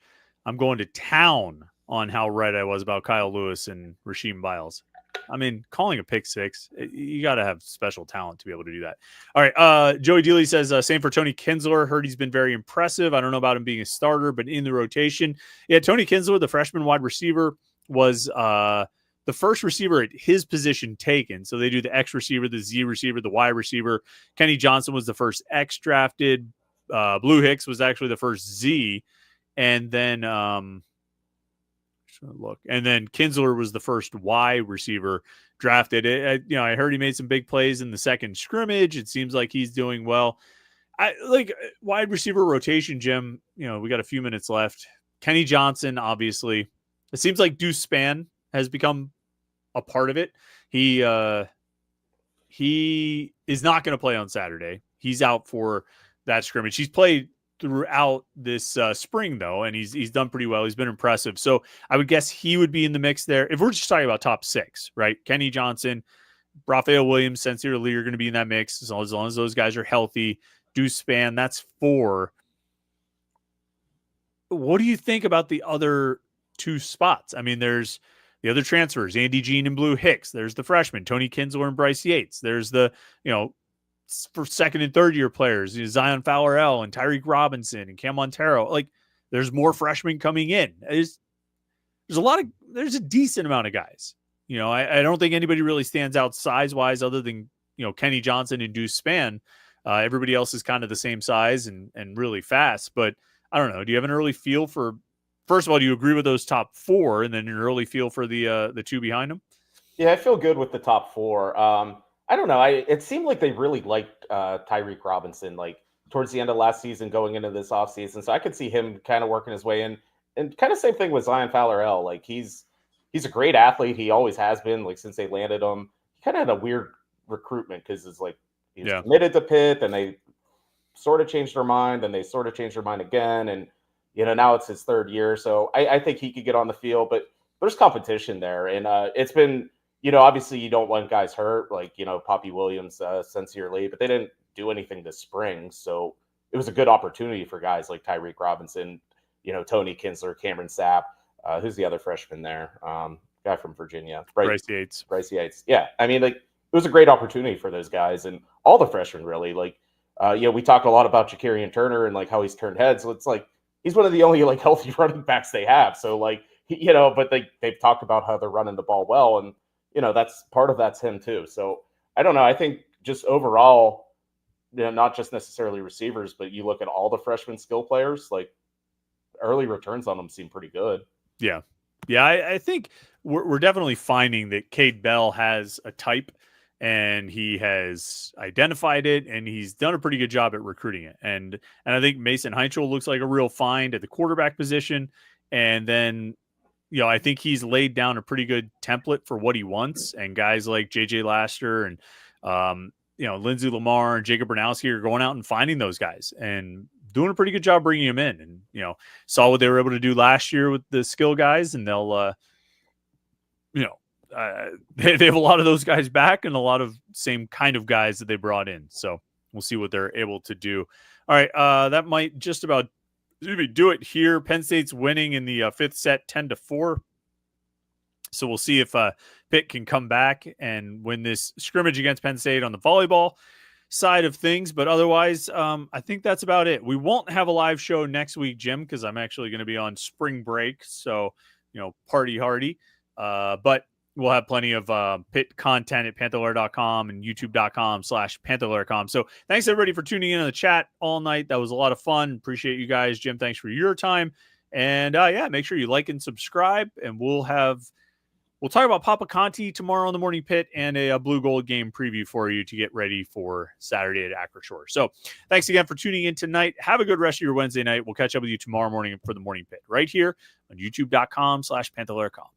I'm going to town on how right I was about Kyle Lewis and Rasheem Biles. I mean, calling a pick six, you got to have special talent to be able to do that. All right. Joey Dealey says, same for Tony Kinsler. Heard he's been very impressive. I don't know about him being a starter, but in the rotation. Yeah, Tony Kinsler, the freshman wide receiver, was the first receiver at his position taken. So they do the X receiver, the Z receiver, the Y receiver. Kenny Johnson was the first X drafted. Blue Hicks was actually the first Z. And then and then Kinsler was the first Y receiver drafted. I heard he made some big plays in the second scrimmage. It seems like he's doing well. I like wide receiver rotation, Jim. We got a few minutes left. Kenny Johnson, obviously. It seems like Deuce Spann has become a part of it. He is not going to play on Saturday. He's out for that scrimmage. He's played throughout this spring, though, and he's done pretty well. He's been impressive. So I would guess he would be in the mix there. If we're just talking about top six, right? Kenny Johnson, Raphael Williams, Sincere Lee are going to be in that mix as long as those guys are healthy. Deuce Spann, that's 4. What do you think about the other 2 spots? I mean, there's the other transfers, Andy Jean and Blue Hicks. There's the freshmen, Tony Kinsler and Bryce Yates. There's the, for second and third year players, Zion Fowler-El and Tyreek Robinson and Cam Montero. Like, there's more freshmen coming in. There's a decent amount of guys. I don't think anybody really stands out size wise other than, Kenny Johnson and Deuce Spann. Everybody else is kind of the same size and really fast, but I don't know. Do you have an early feel for, first of all, do you agree with those top 4 and then an early feel for the 2 behind them? Yeah, I feel good with the top 4. I don't know. It seemed like they really liked Tyreek Robinson, like towards the end of last season, going into this offseason. So I could see him kind of working his way in, and kind of same thing with Zion Fowler-El. Like he's a great athlete. He always has been. Like since they landed him, he kind of had a weird recruitment because it's like he's committed to Pitt, and they sort of changed their mind, and they sort of changed their mind again, and now it's his 3rd year. So I think he could get on the field, but there's competition there, and it's been. Obviously you don't want guys hurt, like, Poppy Williams, Sincere Lee, but they didn't do anything this spring. So it was a good opportunity for guys like Tyreek Robinson, Tony Kinsler, Cameron Sapp. Who's the other freshman there? Guy from Virginia. Bryce Yates. Bryce Yates. Yeah. I mean, like, it was a great opportunity for those guys and all the freshmen, really. Like, we talked a lot about Jakarian Turner and, like, how he's turned heads. So it's like he's one of the only, like, healthy running backs they have. So, like, but they've talked about how they're running the ball well, and that's part of that's him too. So I don't know. I think just overall, not just necessarily receivers, but you look at all the freshman skill players, like early returns on them seem pretty good. Yeah. Yeah. I think we're definitely finding that Cade Bell has a type and he has identified it and he's done a pretty good job at recruiting it. And I think Mason Heinchel looks like a real find at the quarterback position. And then, I think he's laid down a pretty good template for what he wants. And guys like JJ Laster and, Lindsey Lamar and Jacob Bernowski are going out and finding those guys and doing a pretty good job bringing them in. And, saw what they were able to do last year with the skill guys, and they'll, they have a lot of those guys back and a lot of same kind of guys that they brought in. So we'll see what they're able to do. All right. That might just about do it here. Penn State's winning in the 5th set 10-4. So we'll see if Pitt can come back and win this scrimmage against Penn State on the volleyball side of things. But otherwise, I think that's about it. We won't have a live show next week, Jim, because I'm actually going to be on spring break. So, party hardy. But we'll have plenty of Pitt content at Panther-Lair.com and YouTube.com/Panther-Lair.com. So thanks everybody for tuning in on the chat all night. That was a lot of fun. Appreciate you guys. Jim, thanks for your time. And make sure you like and subscribe, and we'll talk about Papa Conti tomorrow on the Morning Pit and a blue gold game preview for you to get ready for Saturday at Acroshore. So thanks again for tuning in tonight. Have a good rest of your Wednesday night. We'll catch up with you tomorrow morning for the Morning Pit right here on YouTube.com/Panther-Lair.com.